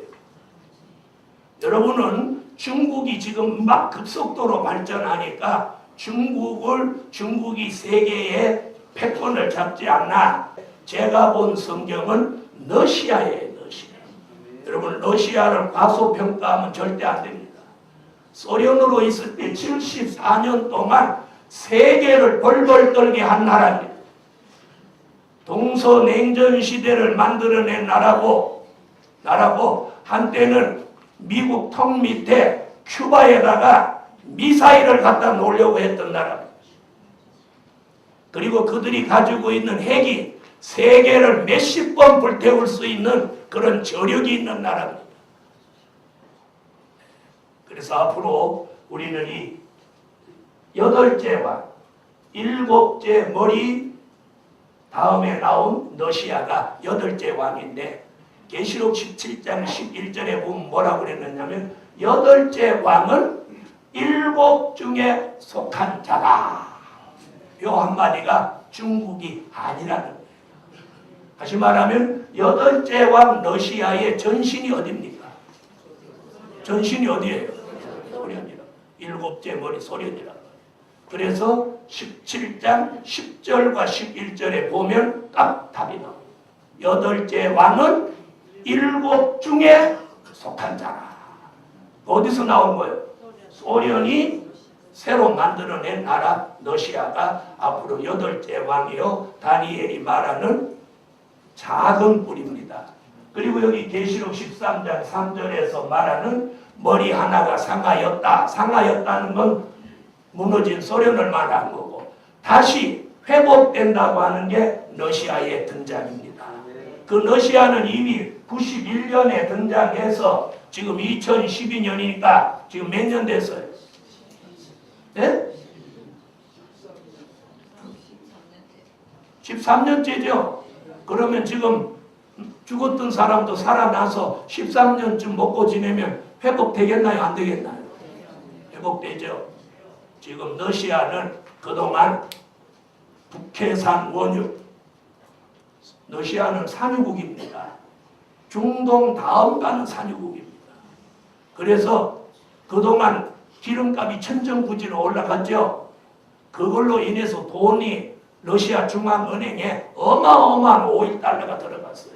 여러분은 중국이 지금 막 급속도로 발전하니까 중국이 세계의 패권을 잡지 않나. 제가 본 성경은 러시아예요. 러시아. 여러분 러시아를 과소평가하면 절대 안 됩니다. 소련으로 있을 때 74년 동안 세계를 벌벌 떨게 한 나라입니다. 동서냉전 시대를 만들어낸 나라고 한때는 미국 턱 밑에 큐바에다가 미사일을 갖다 놓으려고 했던 나라입니다. 그리고 그들이 가지고 있는 핵이 세계를 몇십 번 불태울 수 있는 그런 저력이 있는 나라입니다. 그래서 앞으로 우리는 이 8째 왕, 7째 머리 다음에 나온 러시아가 8째 왕인데 계시록 17장 11절에 보면 뭐라고 그랬느냐면 8째 왕은 7 중에 속한 자다. 요 한마디가 중국이 아니라는 거예요. 다시 말하면 8째 왕 러시아의 전신이 어디입니까? 전신이 어디예요? 소련이라. 7째 머리 소련이라. 그래서 17장 10절과 11절에 보면 딱 답이 나옵니다. 8째 왕은 7 중에 속한 자라. 어디서 나온 거예요? 소련이 새로 만들어낸 나라 러시아가 앞으로 8째 왕이요 다니엘이 말하는 작은 뿔입니다. 그리고 여기 계시록 13장 3절에서 말하는 머리 하나가 상하였다. 상하였다는 건 무너진 소련을 말하는 거고 다시 회복된다고 하는 게 러시아의 등장입니다. 그 러시아는 이미 91년에 등장해서 지금 2012년이니까 지금 몇 년 됐어요? 네? 13년째죠. 그러면 지금 죽었던 사람도 살아나서 13년쯤 먹고 지내면 회복되겠나요? 안 되겠나요? 회복되죠. 지금 러시아는 그동안 북해산 원유, 러시아는 산유국입니다. 중동 다음 가는 산유국입니다. 그래서 그동안 기름값이 천정부지로 올라갔죠. 그걸로 인해서 돈이 러시아 중앙은행에 어마어마한 오일 달러가 들어갔어요.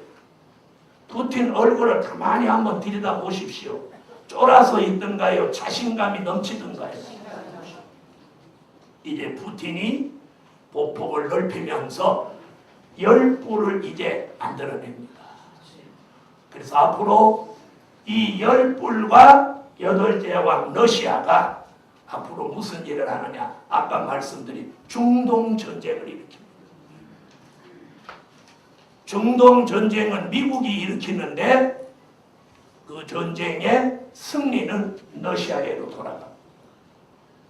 푸틴 얼굴을 가만히 한번 들여다보십시오. 쫄아서 있던가요? 자신감이 넘치던가요? 이제 푸틴이 보폭을 넓히면서 열불을 이제 만들어냅니다. 그래서 앞으로 이 열불과 여덟째 왕 러시아가 앞으로 무슨 일을 하느냐? 아까 말씀드린 중동 전쟁을 일으킵니다. 중동 전쟁은 미국이 일으키는데 그 전쟁의 승리는 러시아에로 돌아갑니다.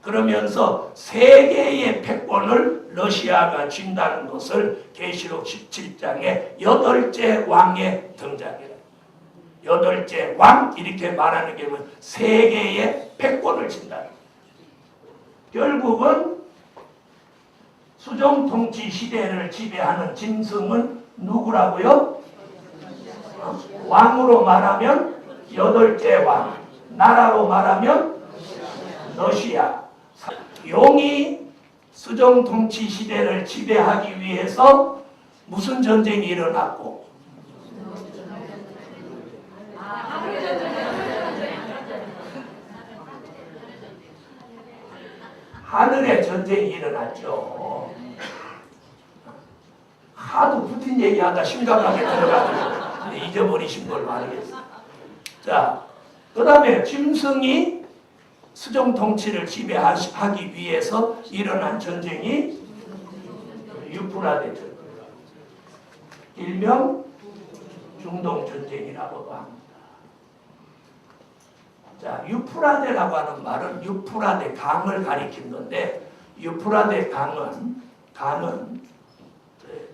그러면서 세계의 패권을 러시아가 쥔다는 것을 계시록 17장에 여덟째 왕의 등장이라. 여덟째 왕 이렇게 말하는 게 세계의 패권을 쥔다. 결국은 수정통치 시대를 지배하는 짐승은 누구라고요? 왕으로 말하면 여덟째 왕, 나라로 말하면 러시아. 용이 수정통치 시대를 지배하기 위해서 무슨 전쟁이 일어났고? 하늘의 전쟁이 일어났죠. 하도 푸틴 얘기하다 심각하게 들어가지고 잊어버리신 걸로 알겠습니다. 자, 그 다음에 짐승이 수정통치를 지배하기 위해서 일어난 전쟁이 유프라데 전쟁, 일명 중동전쟁이라고도 합니다. 자, 유프라데라고 하는 말은 유프라데 강을 가리킨 건데, 유프라데 강은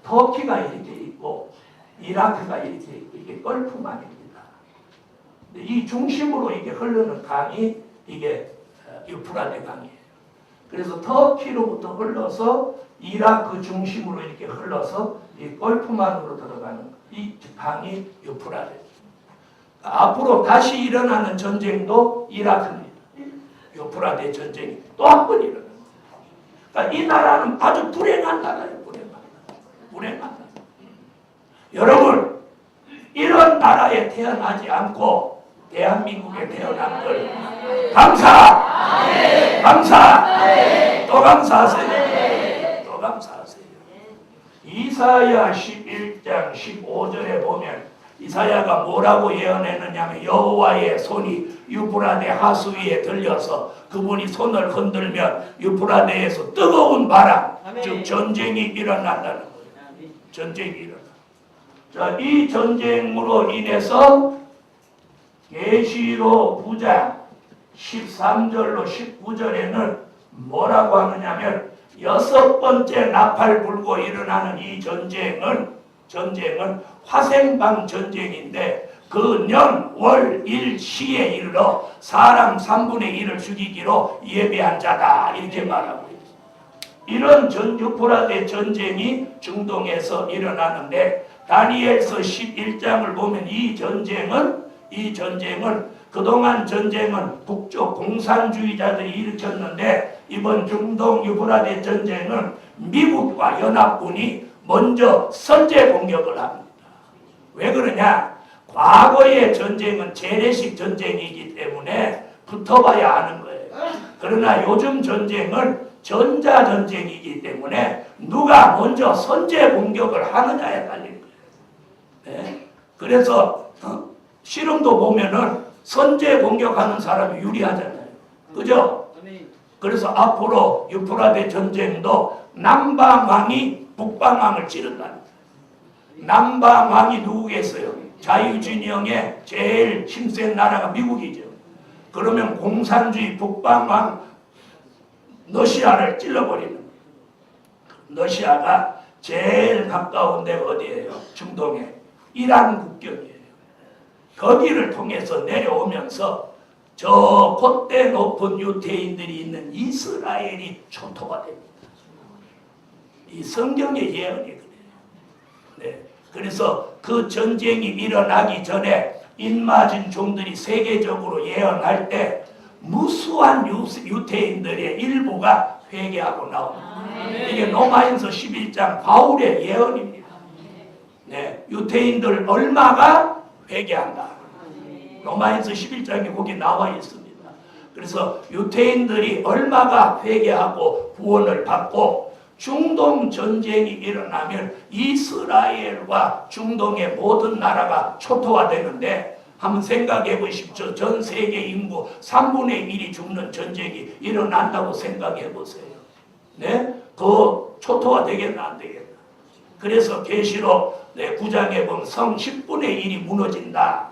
터키가 이렇게 있고 이라크가 이렇게 있고 이게 걸프만입니다. 이 중심으로 이게 흐르는 강이 이게 유프라데 강이에요. 그래서 터키로부터 흘러서 이라크 중심으로 이렇게 흘러서 이 걸프만으로 들어가는 이 강이 유프라데. 앞으로 다시 일어나는 전쟁도 이라크입니다. 유프라데 전쟁이 또 한 번 일어납니다. 그러니까 이 나라는 아주 불행한 나라예요. 불행한 나라. 여러분, 이런 나라에 태어나지 않고 대한민국에 태어난 걸 감사, 또 감사하세요. 또 감사하세요. 이사야 11장 15절에 보면 이사야가 뭐라고 예언했느냐면 여호와의 손이 유프라데 하수 위에 들려서 그분이 손을 흔들면 유프라데에서 뜨거운 바람, 즉 전쟁이 일어난다는 거예요. 전쟁이 일어나. 자, 이 전쟁으로 인해서 계시록 9장 13절로 19절에는 뭐라고 하느냐면 여섯 번째 나팔 불고 일어나는 이 전쟁은 화생방 전쟁인데 그 년, 월, 일, 시에 이르러 사람 3분의 1을 죽이기로 예비한 자다 이렇게 말하고 있습니다. 이런 유프라데 전쟁이 중동에서 일어나는데 다니엘서 11장을 보면 이 전쟁은 그동안 전쟁은 북쪽 공산주의자들이 일으켰는데 이번 중동 유프라데 전쟁은 미국과 연합군이 먼저 선제 공격을 합니다. 왜 그러냐? 과거의 전쟁은 재래식 전쟁이기 때문에 붙어봐야 하는 거예요. 그러나 요즘 전쟁은 전자전쟁이기 때문에 누가 먼저 선제 공격을 하느냐에 달린 거예요. 네? 그래서 실험도 보면은 선제 공격하는 사람이 유리하잖아요. 그죠? 그래서 앞으로 유프라데 전쟁도 남방왕이 북방왕을 찌른다. 남방왕이 누구겠어요? 자유진영의 제일 힘센 나라가 미국이죠. 그러면 공산주의 북방왕 러시아를 찔러버리는 거예요. 러시아가 제일 가까운 데가 어디예요? 중동에 이란 국경이에요. 거기를 통해서 내려오면서 저 콧대 높은 유태인들이 있는 이스라엘이 초토가 됩니다. 이 성경의 예언이 그래요. 네. 그래서 그 전쟁이 일어나기 전에 인맞은 종들이 세계적으로 예언할 때 무수한 유태인들의 일부가 회개하고 나옵니다. 이게 로마인서 11장 바울의 예언입니다. 네, 유태인들 얼마가 회개한다. 로마인서 11장에 거기 나와 있습니다. 그래서 유태인들이 얼마가 회개하고 구원을 받고 중동 전쟁이 일어나면 이스라엘과 중동의 모든 나라가 초토화되는데 한번 생각해 보십시오. 전 세계 인구 3분의 1이 죽는 전쟁이 일어난다고 생각해 보세요. 네? 그 초토화되겠나 안 되겠나. 그래서 계시록 9장에 보면 성 10분의 1이 무너진다.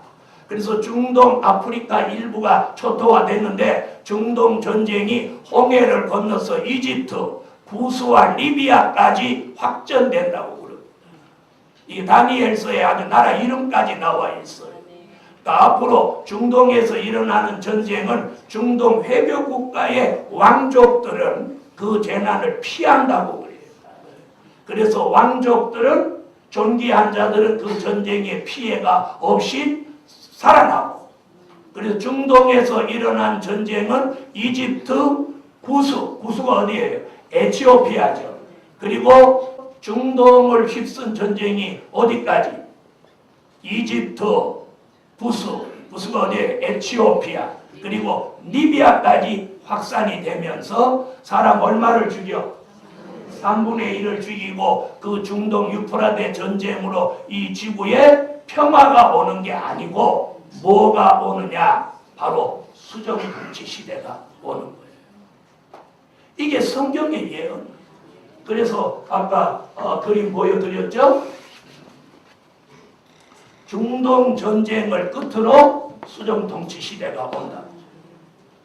그래서 중동 아프리카 일부가 초토화됐는데 중동 전쟁이 홍해를 건너서 이집트, 구스와 리비아까지 확전된다고 그럽니다. 이 다니엘서에 아주 나라 이름까지 나와 있어요. 그러니까 앞으로 중동에서 일어나는 전쟁은 중동 회교 국가의 왕족들은 그 재난을 피한다고 그래요. 그래서 왕족들은 존귀한 자들은 그 전쟁의 피해가 없이 살아나고, 그래서 중동에서 일어난 전쟁은 이집트, 구스가 어디예요? 에티오피아죠. 그리고 중동을 휩쓴 전쟁이 어디까지? 이집트, 구스가 어디예요? 에티오피아. 그리고 리비아까지 확산이 되면서 사람 얼마를 죽여? 3분의 1을 죽이고 그 중동 유프라데 전쟁으로 이 지구에 평화가 오는 게 아니고 뭐가 오느냐? 바로 수정통치 시대가 오는 거예요. 이게 성경의 예언. 그래서 아까 그림 보여드렸죠? 중동 전쟁을 끝으로 수정통치 시대가 온다.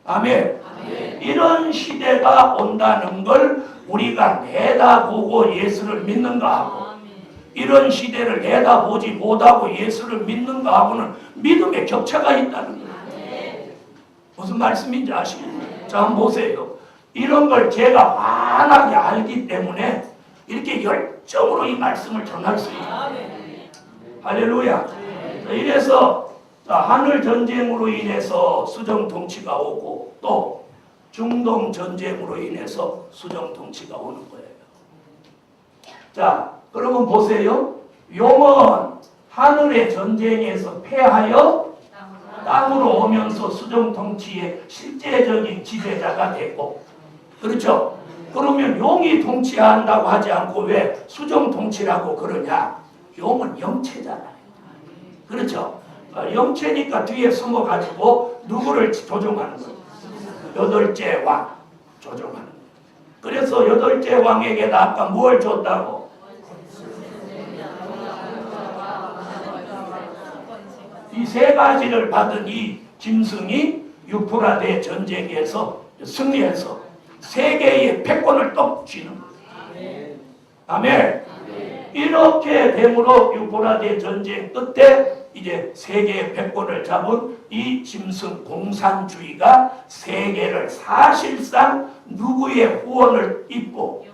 아멘. 아멘. 이런 시대가 온다는 걸 우리가 내다보고 예수를 믿는가 하고, 이런 시대를 내다보지 못하고 예수를 믿는가 하고는 믿음의 격차가 있다는 거예요. 무슨 말씀인지 아시겠나요? 자, 한번 보세요. 이런 걸 제가 환하게 알기 때문에 이렇게 열정으로 이 말씀을 전할 수 있어요. 할렐루야. 이래서 하늘 전쟁으로 인해서 수정 통치가 오고 또 중동 전쟁으로 인해서 수정 통치가 오는 거예요. 자, 그러면 보세요. 용은 하늘의 전쟁에서 패하여 땅으로 오면서 수정 통치의 실제적인 지배자가 되고, 그렇죠? 그러면 용이 통치한다고 하지 않고 왜 수정 통치라고 그러냐? 용은 영체잖아요. 그렇죠? 영체니까 뒤에 숨어가지고 누구를 조종하는 거예요? 8째 왕 조종하는 거예요. 그래서 8째 왕에게 아까 뭘 줬다고? 이 3가지를 받은 이 짐승이 유프라데 전쟁에서 승리해서 세계의 패권을 떡 쥐는 거예요. 아멘. 이렇게 됨으로 유프라데 전쟁 끝에 이제 세계의 패권을 잡은 이 짐승 공산주의가 세계를 사실상 누구의 후원을 입고,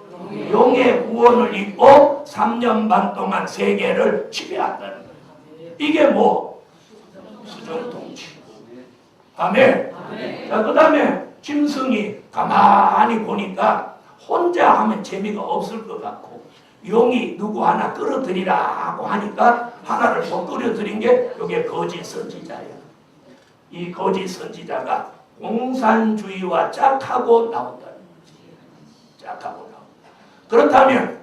용의 후원을 입고 3년 반 동안 세계를 지배한다는 거예요. 이게 뭐? 수정통치. 아멘. 자, 그 다음에 짐승이 가만히 보니까 혼자 하면 재미가 없을 것 같고, 용이 누구 하나 끌어들이라 하고 하니까 하나를 더 끌어들인 게 이게 거짓 선지자예요. 이 거짓 선지자가 공산주의와 짝하고 나온다는 거지. 짝하고 나온다. 그렇다면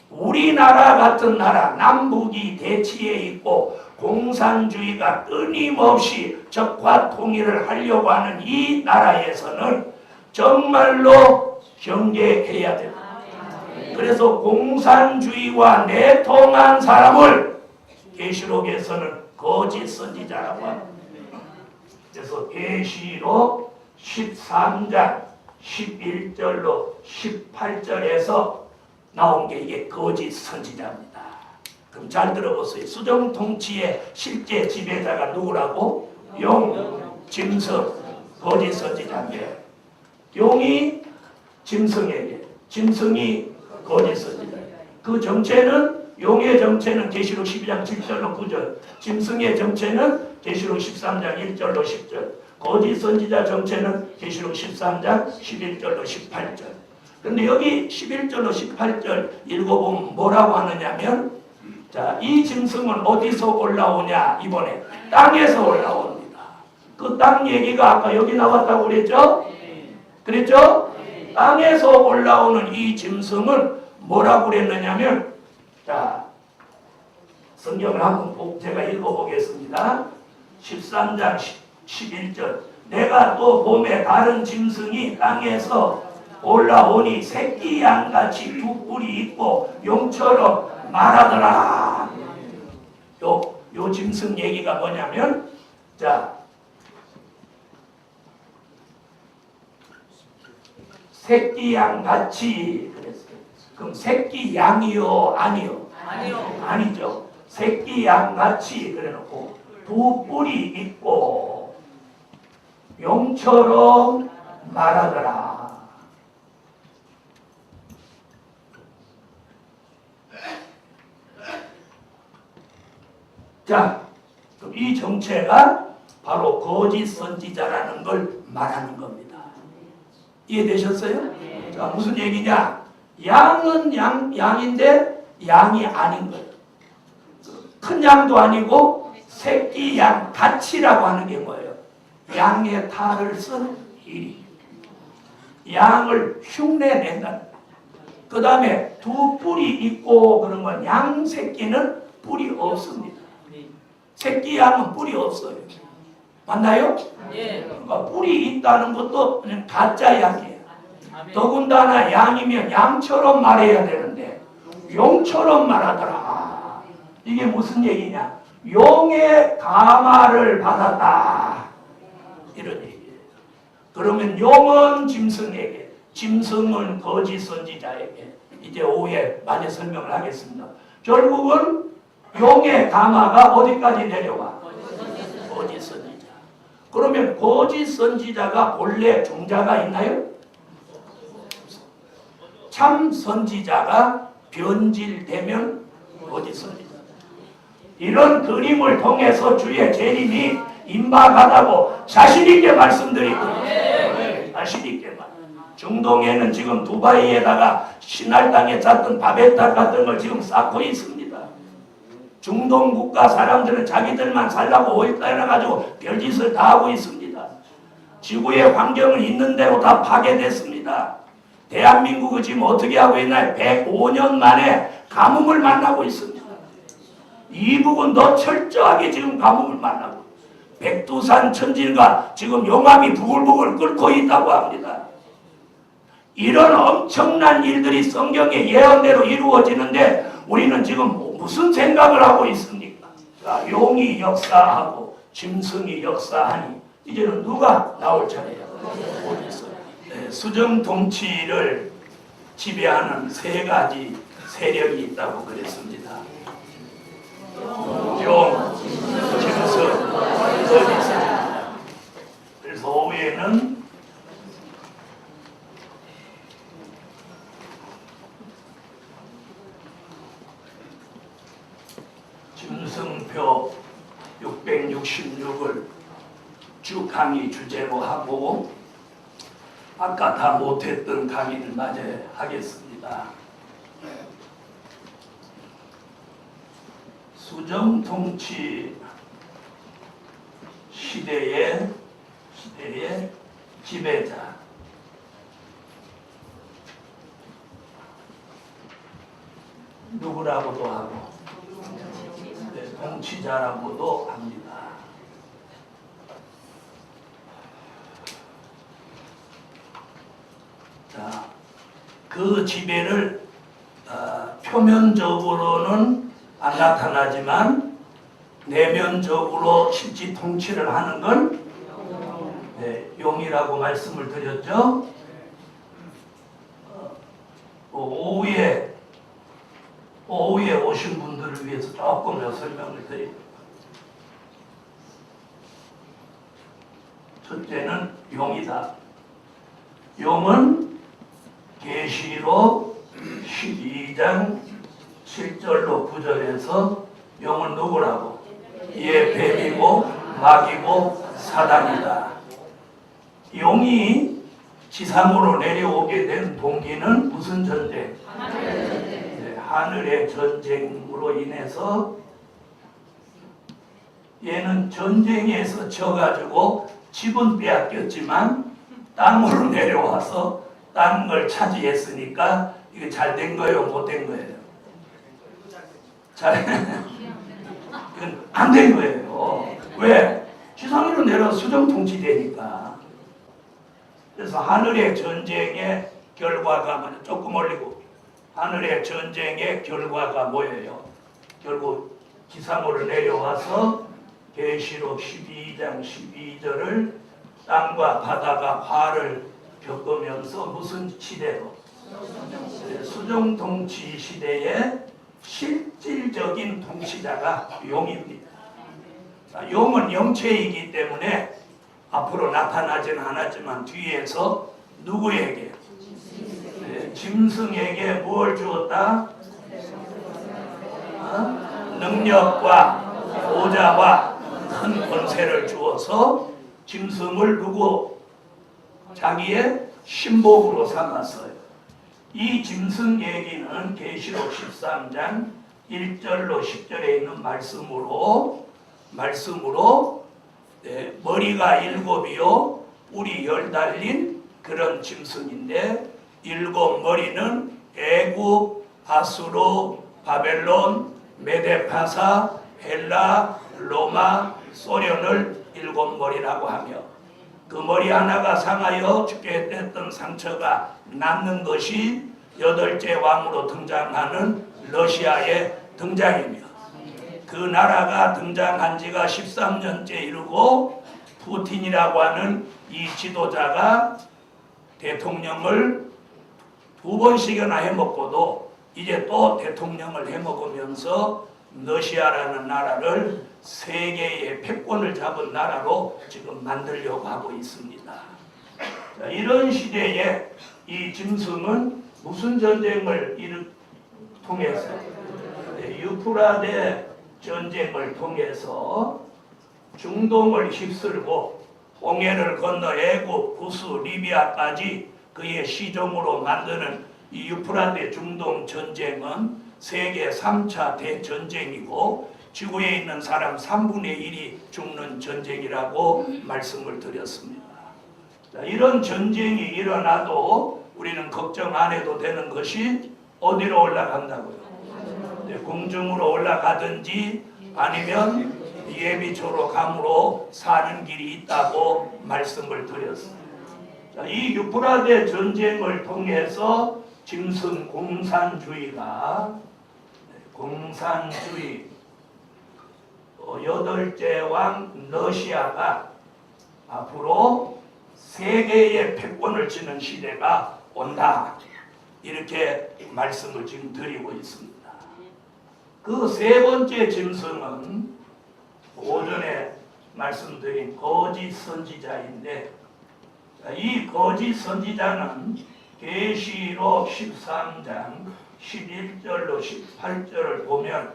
우리나라 같은 나라, 남북이 대치해 있고 공산주의가 끊임없이 적화 통일을 하려고 하는 이 나라에서는 정말로 경계해야 됩니다. 그래서 공산주의와 내통한 사람을 계시록에서는 거짓 선지자라고 합니다. 그래서 계시록 13장 11절로 18절에서 나온 게 이게 거짓 선지자입니다. 그럼 잘 들어보세요. 수정 통치의 실제 지배자가 누구라고? 용, 짐승, 거짓 선지자에게, 용이 짐승에게, 짐승이 거짓 선지자. 그 정체는, 용의 정체는 계시록 12장 7절로 9절, 짐승의 정체는 계시록 13장 1절로 10절, 거짓 선지자 정체는 계시록 13장 11절로 18절. 근데 여기 11절로 18절 읽어보면 뭐라고 하느냐면, 자, 이 짐승은 어디서 올라오냐? 이번에 땅에서 올라옵니다. 그 땅 얘기가 아까 여기 나왔다고 그랬죠? 그랬죠? 땅에서 올라오는 이 짐승은 뭐라고 그랬느냐면, 자, 성경을 한번 제가 읽어보겠습니다. 13장 11절. 내가 또 봄에 다른 짐승이 땅에서 올라오니 새끼 양같이 두 뿔이 있고 용처럼 말하더라. 요 짐승 얘기가 뭐냐면, 자, 새끼 양같이 그랬어요. 그럼 새끼 양이요? 아니요? 아니요. 아니죠. 새끼 양같이 그래놓고 두 뿔이 있고 용처럼 말하더라. 자, 그럼 이 정체가 바로 거짓 선지자라는 걸 말하는 겁니다. 이해되셨어요? 자, 무슨 얘기냐? 양은 양인데 양이 아닌 거예요. 큰 양도 아니고 새끼 양 같이라고 하는 게 뭐예요? 양의 탈을 쓴 일이. 양을 흉내낸다. 그 다음에 두 뿔이 있고 그런 건 양 새끼는 뿔이 없습니다. 새끼 양은 뿔이 없어요. 맞나요? 예. 그러니까 뿔이 있다는 것도 그냥 가짜 양이에요. 아멘. 더군다나 양이면 양처럼 말해야 되는데 용처럼 말하더라. 이게 무슨 얘기냐? 용의 가마를 받았다. 이런 얘기예요. 그러면 용은 짐승에게, 짐승은 거짓 선지자에게. 이제 오후에 많이 설명을 하겠습니다. 결국은 용의 가마가 어디까지 내려와? 거짓 선지자. 그러면 거짓 선지자가 본래 종자가 있나요? 참 선지자가 변질되면 거짓 선지자. 이런 그림을 통해서 주의 재림이 임박하다고 자신있게 말씀드리고, 자신있게 말. 중동에는 지금 두바이에다가 신할 땅에 짰던 바벨탑 같은 걸 지금 쌓고 있습니다. 중동 국가 사람들은 자기들만 살라고 오일다 해가지고 별짓을 다 하고 있습니다. 지구의 환경은 있는 대로 다 파괴됐습니다. 대한민국은 지금 어떻게 하고 있나요? 105년 만에 가뭄을 만나고 있습니다. 이북은 더 철저하게 지금 가뭄을 만나고, 백두산 천지가 지금 용암이 부글부글 끓고 있다고 합니다. 이런 엄청난 일들이 성경의 예언대로 이루어지는데 우리는 지금 무슨 생각을 하고 있습니까? 자, 용이 역사하고 짐승이 역사하니 이제는 누가 나올 차례야? 네, 수정 통치를 지배하는 세 가지 세력이 있다고 그랬습니다. 용, 짐승, 거짓. 그래서 오후에는 짐승표 666을 주 강의 주제로 하고, 아까 다 못했던 강의를 마저 하겠습니다. 수정통치 시대의 지배자. 누구라고도 하고, 통치자라고도 합니다. 자, 그 지배를 표면적으로는 안 나타나지만 내면적으로 실제 통치를 하는 건 용이라고 말씀을 드렸죠. 오후에 오신 분들을 위해서 조금 설명을 드립니다. 첫째는 용이다. 용은 계시록 12장 7절로 9절에서 용은 누구라고? 이에 뱀이고 마귀고 사단이다. 용이 지상으로 내려오게 된 동기는 무슨 전쟁? 하늘의 전쟁으로 인해서 얘는 전쟁에서 져가지고 집은 빼앗겼지만 땅으로 내려와서 다른 걸 차지했으니까 이게 잘 된 거예요? 못 된 거예요? 이건 안 된 거예요. 왜? 지상으로 내려와서 수정 통치되니까. 그래서 하늘의 전쟁의 결과가 조금 올리고 하늘의 전쟁의 결과가 뭐예요? 결국 지상으로 내려와서 계시록 12장 12절을 땅과 바다가 화를 겪으면서 무슨 시대로? 수정통치 시대의 실질적인 통치자가 용입니다. 용은 영체이기 때문에 앞으로 나타나지는 않았지만 뒤에서 누구에게? 짐승에게 뭘 주었다? 능력과 보좌와 큰 권세를 주어서 짐승을 누구? 자기의 신복으로 삼았어요. 이 짐승 얘기는 계시록 13장 1절로 10절에 있는 말씀으로 머리가 7이요 뿔이 10 달린 그런 짐승인데 7 머리는 애굽, 아수르, 바벨론, 메데파사, 헬라, 로마, 소련을 7 머리라고 하며 그 머리 하나가 상하여 죽게 됐던 상처가 낫는 것이 8째 왕으로 등장하는 러시아의 등장이며 그 나라가 등장한 지가 13년째 이르고 푸틴이라고 하는 이 지도자가 대통령을 2번씩이나 해먹고도 이제 또 대통령을 해먹으면서 러시아라는 나라를 세계의 패권을 잡은 나라로 지금 만들려고 하고 있습니다. 자, 이런 시대에 이 짐승은 무슨 전쟁을 통해서 유프라데 전쟁을 통해서 중동을 휩쓸고 홍해를 건너 애굽, 구스, 리비아까지 그의 시종으로 만드는 이 유프라데 중동 전쟁은 세계 3차 대전쟁이고 지구에 있는 사람 3분의 1이 죽는 전쟁이라고 말씀을 드렸습니다. 자, 이런 전쟁이 일어나도 우리는 걱정 안 해도 되는 것이 어디로 올라간다고요? 공중으로 올라가든지 아니면 예비초로 감으로 사는 길이 있다고 말씀을 드렸습니다. 자, 이 유프라데 전쟁을 통해서 짐승 공산주의 8째 왕 러시아가 앞으로 세계의 패권을 쥐는 시대가 온다. 이렇게 말씀을 지금 드리고 있습니다. 그 3번째 짐승은 오전에 말씀드린 거짓 선지자인데 이 거짓 선지자는 계시록 13장 11절로 18절을 보면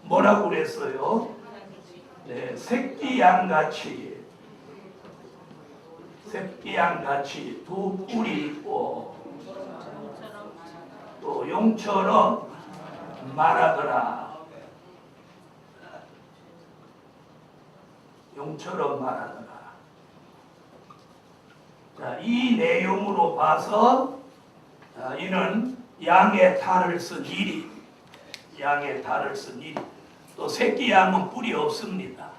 뭐라고 그랬어요? 새끼 양같이 두 뿔이 있고 또 용처럼 말하더라. 용처럼 말하더라. 자, 이 내용으로 봐서 이는 양의 탈을 쓴 일이 또 새끼 양은 뿔이 없습니다.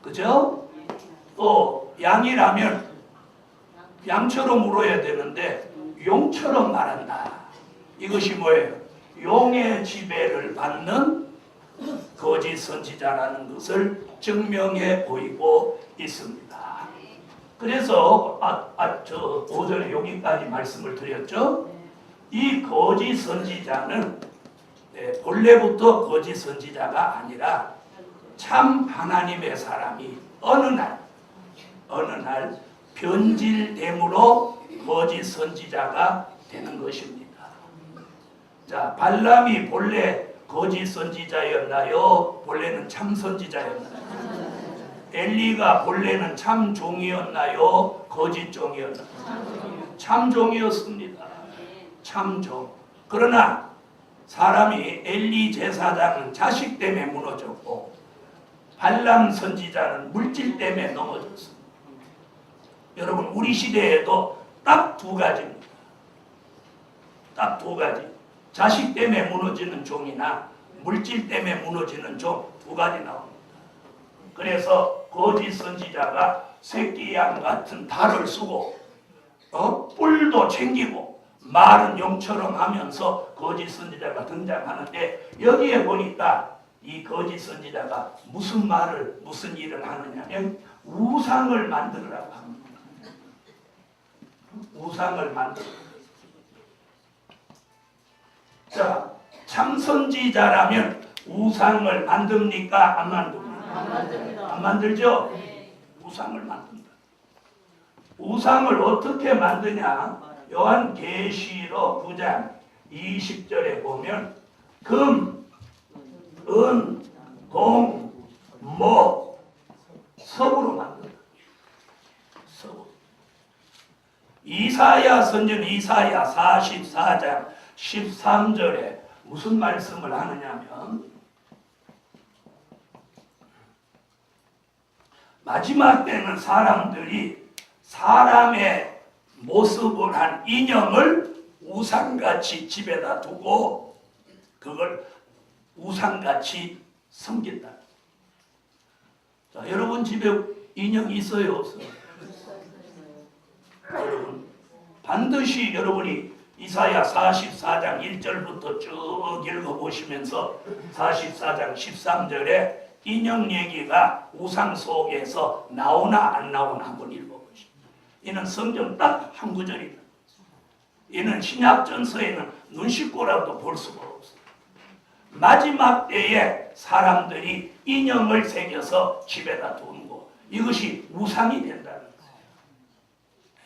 그죠? 또 양이라면 양처럼 울어야 되는데 용처럼 말한다. 이것이 뭐예요? 용의 지배를 받는 거짓 선지자라는 것을 증명해 보이고 있습니다. 그래서 저 오전에 여기까지 말씀을 드렸죠. 이 거짓 선지자는 본래부터 거짓 선지자가 아니라 참 하나님의 사람이 어느 어느 날 변질됨으로 거짓 선지자가 되는 것입니다. 자, 발람이 본래 거짓 선지자였나요? 본래는 참 선지자였나요? 엘리가 본래는 참 종이었나요? 거짓 종이었나요? 참 종이었습니다. 참 종. 그러나 사람이 엘리 제사장은 자식 때문에 무너졌고 발람 선지자는 물질 때문에 넘어졌습니다. 여러분, 우리 시대에도 딱 두 가지입니다. 딱 두 가지. 자식 때문에 무너지는 종이나 물질 때문에 무너지는 종, 두 가지 나옵니다. 그래서 거짓 선지자가 새끼 양 같은 달을 쓰고 뿔도 챙기고 말은 용처럼 하면서 거짓 선지자가 등장하는데, 여기에 보니까 이 거짓 선지자가 무슨 일을 하느냐면 우상을 만들으라고 합니다. 우상을 만들어. 자, 참 선지자라면 우상을 만듭니까? 안 만듭니까? 안 만듭니다. 안 만들죠? 네. 우상을 만든다. 우상을 어떻게 만드냐? 요한계시록 9장 20절에 보면 금, 은, 동, 목, 석으로 만든다. 석. 이사야 선지자 이사야 44장 13절에 무슨 말씀을 하느냐면, 마지막 때는 사람들이 사람의 모습을 한 인형을 우상같이 집에다 두고 그걸 우상같이 섬긴다. 자, 여러분 집에 인형이 있어요, 없어요? 여러분, 반드시 여러분이 이사야 44장 1절부터 쭉 읽어보시면서 44장 13절에 인형 얘기가 우상 속에서 나오나 안 나오나 한번 읽어보시죠. 이는 성경 딱 한 구절이다. 이는 신약전서에는 눈 씻고라도 볼 수가 없어요. 마지막 때에 사람들이 인형을 새겨서 집에다 두는 거, 이것이 우상이 된다는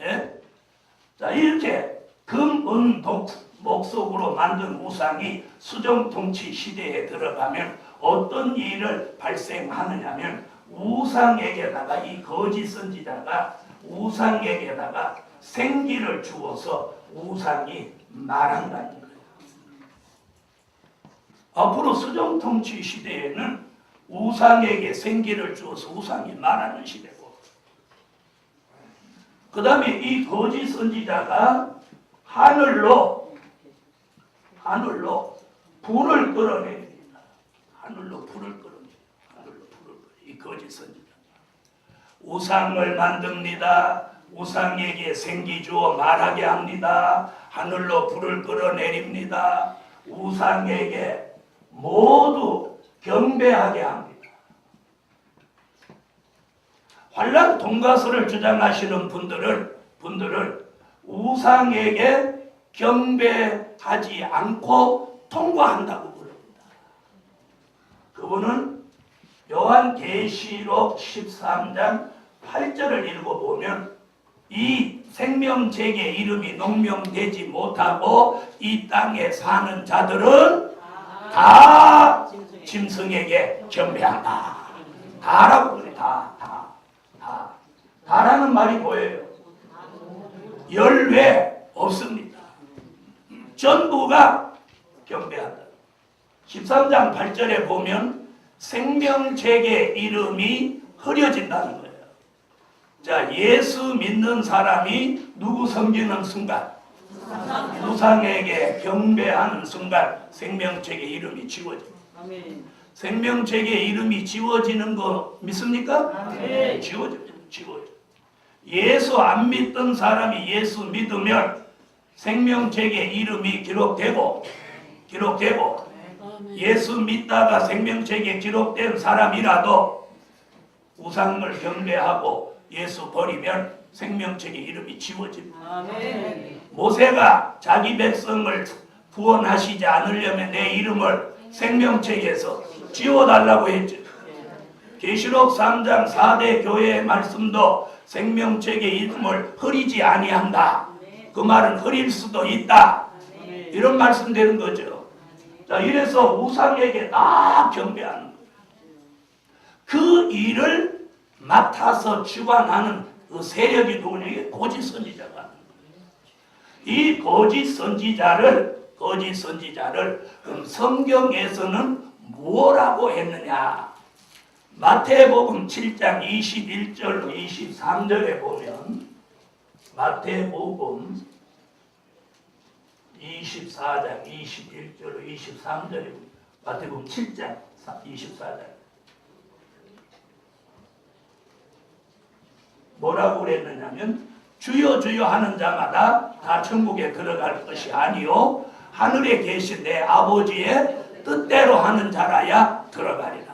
거예요. 예? 자, 이렇게 금, 은, 목 속으로 만든 우상이 수정통치 시대에 들어가면 어떤 일을 발생하느냐면, 우상에게다가 이 거짓 선지자가 우상에게다가 생기를 주어서 우상이 말한다는 거예요. 앞으로 수정통치 시대에는 우상에게 생기를 주어서 우상이 말하는 시대고, 그 다음에 이 거짓 선지자가 하늘로 불을 끌어냅니다. 하늘로 불을 끌어냅니다. 이 거짓 선지자 우상을 만듭니다. 우상에게 생기 주어 말하게 합니다. 하늘로 불을 끌어내립니다. 우상에게 모두 경배하게 합니다. 환란 통과서를 주장하시는 분들은 우상에게 경배하지 않고 통과한다고 부릅니다. 그분은 요한계시록 13장 8절을 읽어보면 이 생명책의 이름이 농명되지 못하고 이 땅에 사는 자들은 다 짐승에게 경배한다. 다라고 그래. 다라는 말이 뭐예요? 열 외 없습니다. 전부가 경배한다. 13장 8절에 보면 생명책의 이름이 흐려진다는 거예요. 자, 예수 믿는 사람이 누구 섬기는 순간, 우상에게 경배하는 순간 생명책의 이름이 지워집니다. 생명책의 이름이 지워지는 거 믿습니까? 지워집니다. 예수 안 믿던 사람이 예수 믿으면 생명책의 이름이 기록되고 예수 믿다가 생명책에 기록된 사람이라도 우상을 경배하고 예수 버리면 생명책의 이름이 지워집니다. 아멘. 모세가 자기 백성을 구원하시지 않으려면 내 이름을 생명책에서 지워달라고 했죠. 계시록 3장 4대 교회의 말씀도 생명책의 이름을 흐리지 아니한다. 그 말은 흐릴 수도 있다. 이런 말씀 되는 거죠. 자, 이래서 우상에게 딱 경배하는 거예요. 그 일을 맡아서 주관하는 그 세력이 누구냐? 거짓 선지자가 하는 거예요. 이 거짓 선지자를 성경에서는 뭐라고 했느냐? 마태복음 7장 21절로 23절에 보면, 마태복음 24장 21절로 23절에 마태복음 7장 24절 뭐라고 그랬느냐면, 주여 주여 하는 자마다 다 천국에 들어갈 것이 아니요 하늘에 계신 내 아버지의 뜻대로 하는 자라야 들어가리라.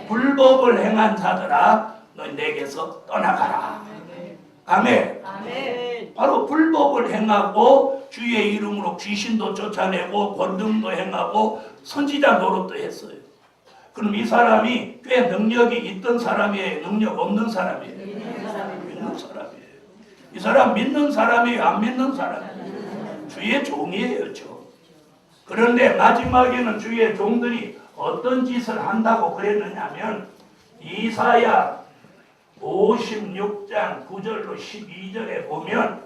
불법을 행한 자들아 너희 내게서 떠나가라. 아멘. 바로 불법을 행하고 주의 이름으로 귀신도 쫓아내고 권능도 행하고 선지자 노릇도 했어요. 그럼 이 사람이 꽤 능력이 있던 사람이에요? 능력 없는 사람이에요? 믿는 사람이에요. 이 사람 믿는 사람이에요? 안 믿는 사람이에요? 주의 종이에요. 그런데 마지막에는 주의 종들이 어떤 짓을 한다고 그랬느냐면, 이사야 56장 9절로 12절에 보면,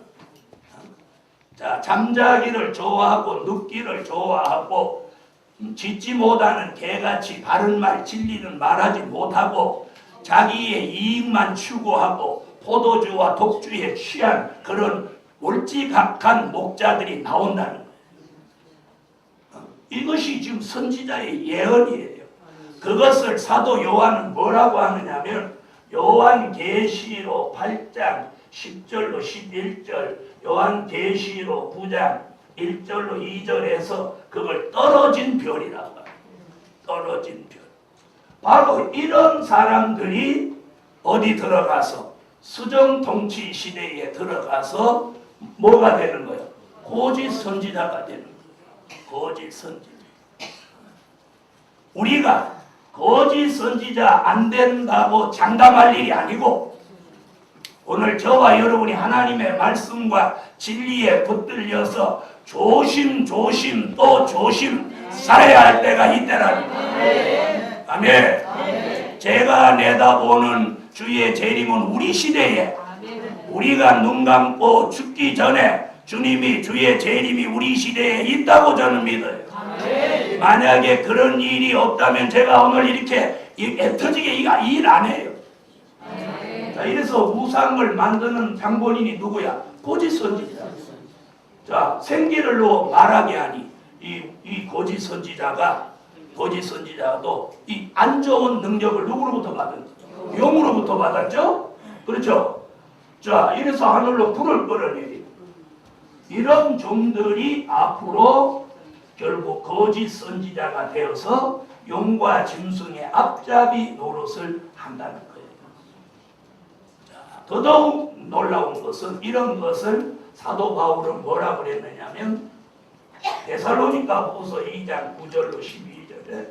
자, 잠자기를 좋아하고 눕기를 좋아하고 짖지 못하는 개같이 바른 말 진리는 말하지 못하고 자기의 이익만 추구하고 포도주와 독주에 취한 그런 몰지각한 목자들이 나온다는 거예요. 이것이 지금 선지자의 예언이에요. 그것을 사도 요한은 뭐라고 하느냐면, 요한계시록 8장 10절로 11절, 요한계시록 9장 1절로 2절에서 그걸 떨어진 별이라고 합니다. 떨어진 별. 바로 이런 사람들이 어디 들어가서 수정통치 시대에 들어가서 뭐가 되는 거예요? 거짓 선지자가 되는 거예요. 거짓 선지자. 우리가 거짓 선지자 안 된다고 장담할 일이 아니고, 오늘 저와 여러분이 하나님의 말씀과 진리에 붙들려서 조심 또 조심 살아야 할 때가 이때라는 거예요. 아멘. 제가 내다보는 주의 재림은 우리 시대에, 우리가 눈 감고 죽기 전에 주님이 주의 재림이 우리 시대에 있다고 저는 믿어요. 만약에 그런 일이 없다면 제가 오늘 이렇게 애터지게 일 안 해요. 자, 이래서 우상을 만드는 장본인이 누구야? 거짓 선지자. 자, 생기를 놓아 말하게 하니 이 거짓 선지자도 이 안 좋은 능력을 누구로부터 받은? 용으로부터 받았죠? 그렇죠? 자, 이래서 하늘로 불을 끌어내리. 이런 종들이 앞으로 결국 거짓 선지자가 되어서 용과 짐승의 앞잡이 노릇을 한다는 거예요. 자, 더더욱 놀라운 것은, 이런 것을 사도 바울은 뭐라고 그랬느냐면, 데살로니가후서 2장 9절로 12절에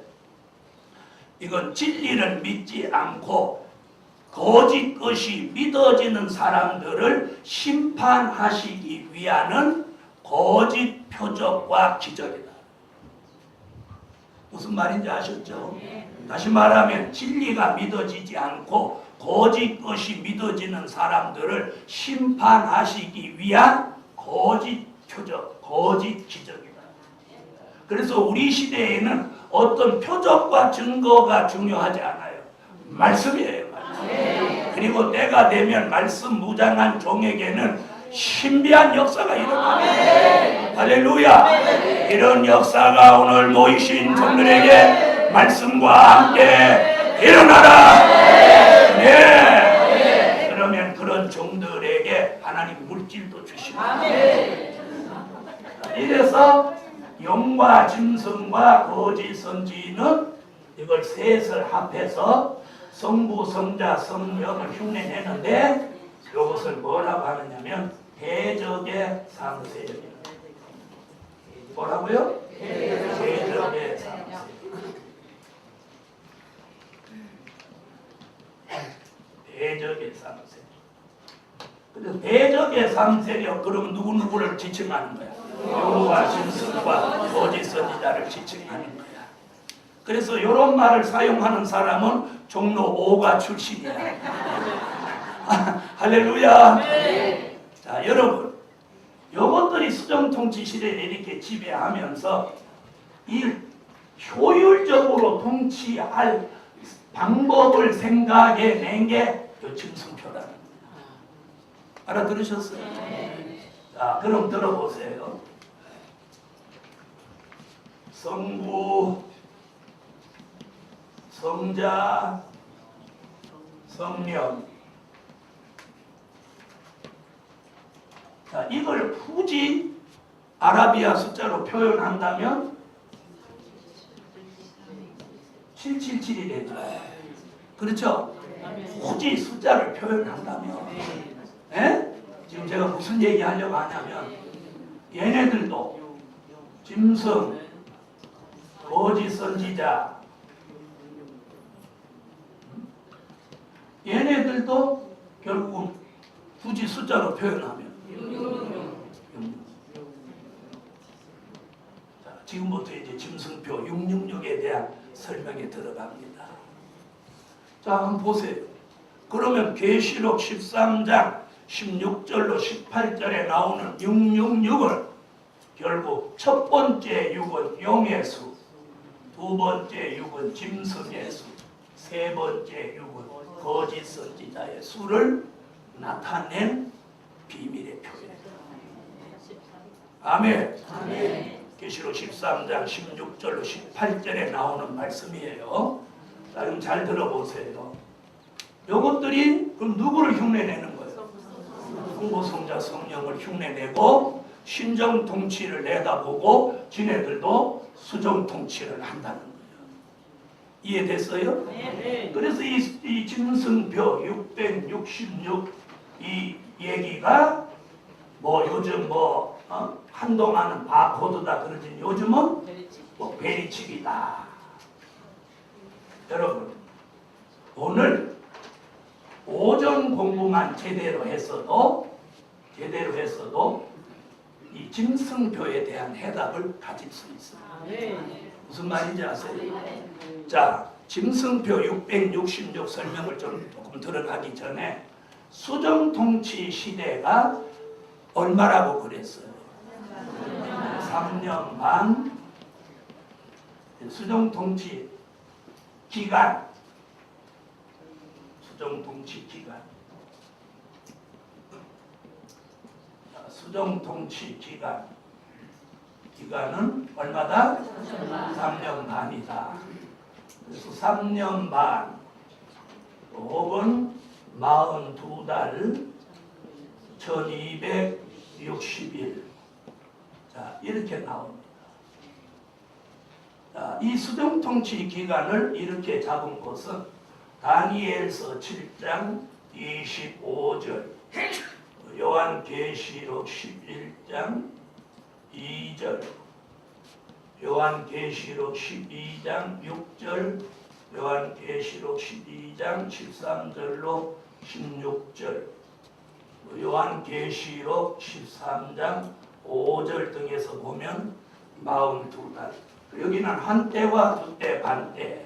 이건 진리를 믿지 않고 거짓 것이 믿어지는 사람들을 심판하시기 위하는 거짓 표적과 기적이다. 무슨 말인지 아셨죠? 다시 말하면 진리가 믿어지지 않고 거짓 것이 믿어지는 사람들을 심판하시기 위한 거짓 표적, 거짓 기적이다. 그래서 우리 시대에는 어떤 표적과 증거가 중요하지 않아요. 말씀이에요. 말씀. 그리고 때가 되면 말씀 무장한 종에게는 신비한 역사가 일어납니다. 할렐루야. 이런 역사가 오늘 모이신 종들에게 말씀과 함께 일어나라. 네. 그러면 그런 종들에게 하나님 물질도 주십니다. 이래서 용과 짐승과 거짓 선지는 이걸 셋을 합해서 성부, 성자, 성령을 흉내내는데, 이것을 뭐라고 하느냐면 대적의 상세입니다. 뭐라고요? 대적의 상세. 대적의 상세. 그래서 대적의 3세력, 그러면 누구를 지칭하는 거야? 여호와 짐승과 거짓 선지자를 지칭하는 거야. 그래서 이런 말을 사용하는 사람은 종로 5가 출신이야. 할렐루야. 자, 여러분, 이것들이 수정통치 시대에 이렇게 지배하면서 이 효율적으로 통치할 방법을 생각해낸 게 짐승표라는 거예요. 알아들으셨어요? 자, 그럼 들어보세요. 성부, 성자, 성령. 자, 이걸 굳이 아라비아 숫자로 표현한다면 777이 되죠. 그렇죠? 굳이 숫자를 표현한다면, 지금 제가 무슨 얘기 하려고 하냐면, 얘네들도 짐승, 거짓 선지자, 얘네들도 결국은 굳이 숫자로 표현하면 자, 지금부터 이제 짐승표 666에 대한 설명에 들어갑니다. 자, 한번 보세요. 그러면 계시록 13장 16절로 18절에 나오는 666을 결국 첫 번째 6은 용의 수, 두 번째 6은 짐승의 수, 세 번째 6은 거짓 선지자의 수를 나타낸 비밀의 표현. 아멘. 계시록 13장 16절로 18절에 나오는 말씀이에요. 자, 그럼 잘 들어보세요. 이것들이 그럼 누구를 흉내내는 거예요? 성부, 성자, 성령을 흉내내고 신정 통치를 내다보고 지네들도 수정 통치를 한다는 거예요. 이해됐어요? 네. 그래서 이 짐승표 666 이 얘기가 뭐 요즘 한동안은 바코드다 그러지 요즘은 뭐 베리칩이다. 여러분, 오늘 오전 공부만 제대로 했어도 이 짐승표에 대한 해답을 가질 수 있어요. 무슨 말인지 아세요? 자, 짐승표 666 설명을 좀 조금 들어가기 전에 수정통치 시대가 얼마라고 그랬어요? 3년 반. 수정통치 기간. 수정통치 기간은 얼마다? 3년 반이다. 그래서 3년 반 혹은 42달 1260일. 자, 이렇게 나옵니다. 자, 이 수정통치 기간을 이렇게 잡은 것은 다니엘서 7장 25절, 요한계시록 11장 2절, 요한계시록 12장 6절, 요한계시록 12장 13절로 16절, 요한계시록 13장 5절 등에서 보면 42달. 여기는 한때와 두때, 반때.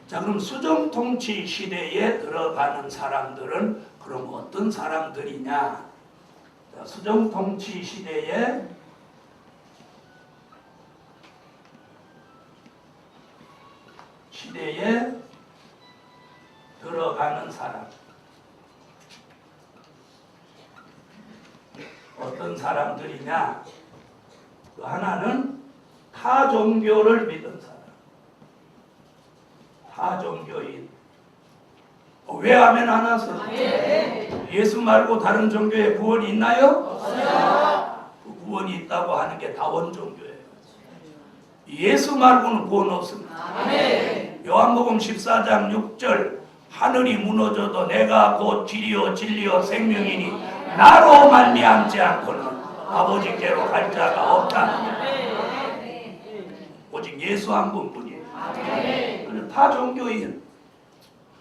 자, 그럼 수정통치 시대에 들어가는 사람들은 그럼 어떤 사람들이냐? 자, 수정통치 시대에 들어가는 사람. 어떤 사람들이냐? 그 하나는 타 종교를 믿은 사람. 타 종교인. 왜 아멘 안 하세요? 예수 말고 다른 종교에 구원이 있나요? 없어요. 그 구원이 있다고 하는 게 다원 종교예요. 예수 말고는 구원 없습니다. 아멘. 요한복음 14장 6절, 하늘이 무너져도 내가 곧 길이요 진리요 생명이니 나로 말미암지 않고는 아버지께로 갈 자가 없다. 오직 예수 한 분뿐이에요. 그래서 타 종교인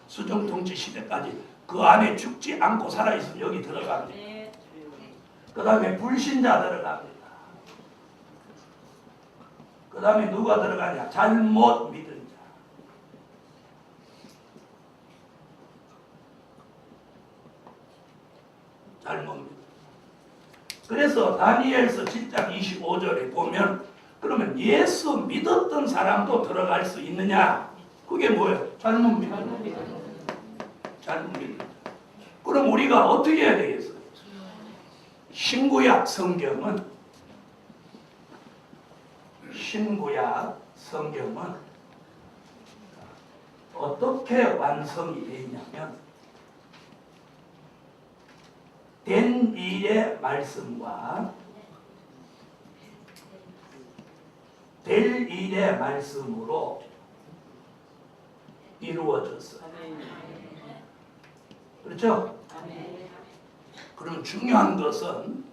수정통치 시대까지 그 안에 죽지 않고 살아있으면 여기 들어갑니다. 그 다음에 불신자 들어갑니다. 그 다음에 누가 들어가냐? 잘못 믿은 자. 잘못 믿은 자. 그래서 다니엘서 7장 25절에 보면 그러면 예수 믿었던 사람도 들어갈 수 있느냐? 그게 뭐예요? 잘못 믿는 자. 잘못 믿는 자. 그럼 우리가 어떻게 해야 되겠어요? 신구약 성경은 어떻게 완성이 되어 있냐면 된 일의 말씀과 될 일의 말씀으로 이루어졌어요. 그렇죠? 그럼 중요한 것은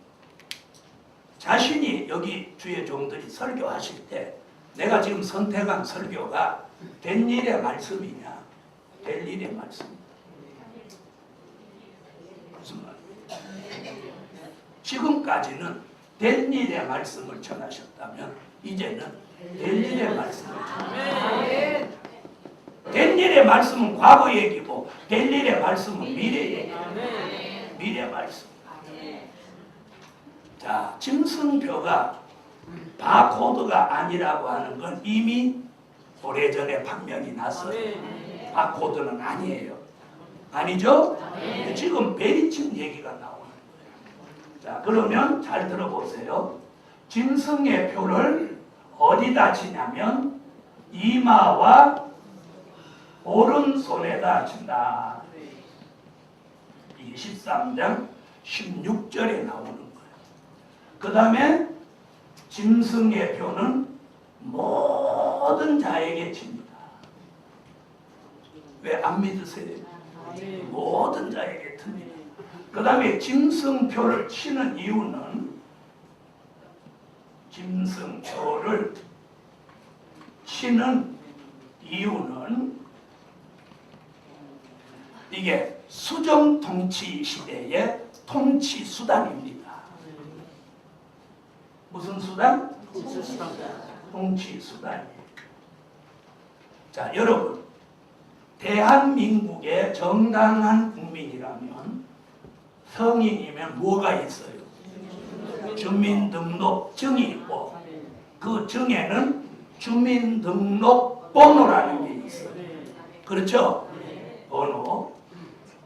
자신이 여기 주의 종들이 설교하실 때 내가 지금 선택한 설교가 된 일의 말씀이냐 될 일의 말씀이냐. 무슨 말이에요? 지금까지는 된 일의 말씀을 전하셨다면 이제는 될 일의 말씀을 전하십니다. 된 일의 말씀은 과거 얘기고 될 일의 말씀은 미래 얘기입니다. 미래 말씀. 자, 짐승표가 바코드가 아니라고 하는 건 이미 오래전에 판명이 났어요. 바코드는 아니에요. 아니죠? 지금 베리칩 얘기가 나오는 거예요. 자, 그러면 잘 들어보세요. 짐승의 표를 어디다 치냐면 이마와 오른손에다 친다. 이게 13장 16절에 나오는 거예요. 그 다음에 짐승의 표는 모든 자에게 칩니다. 왜 안 믿으세요? 모든 자에게 틉니다. 그 다음에 짐승표를 치는 이유는 짐승표를 치는 이유는 이게 수정 통치 시대의 통치 수단입니다. 무슨 수단? 통치 수단이에요. 자, 여러분, 대한민국의 정당한 국민이라면 성인이면 뭐가 있어요? 주민등록증이 있고 그 증에는 주민등록번호라는 게 있어요. 그렇죠? 번호.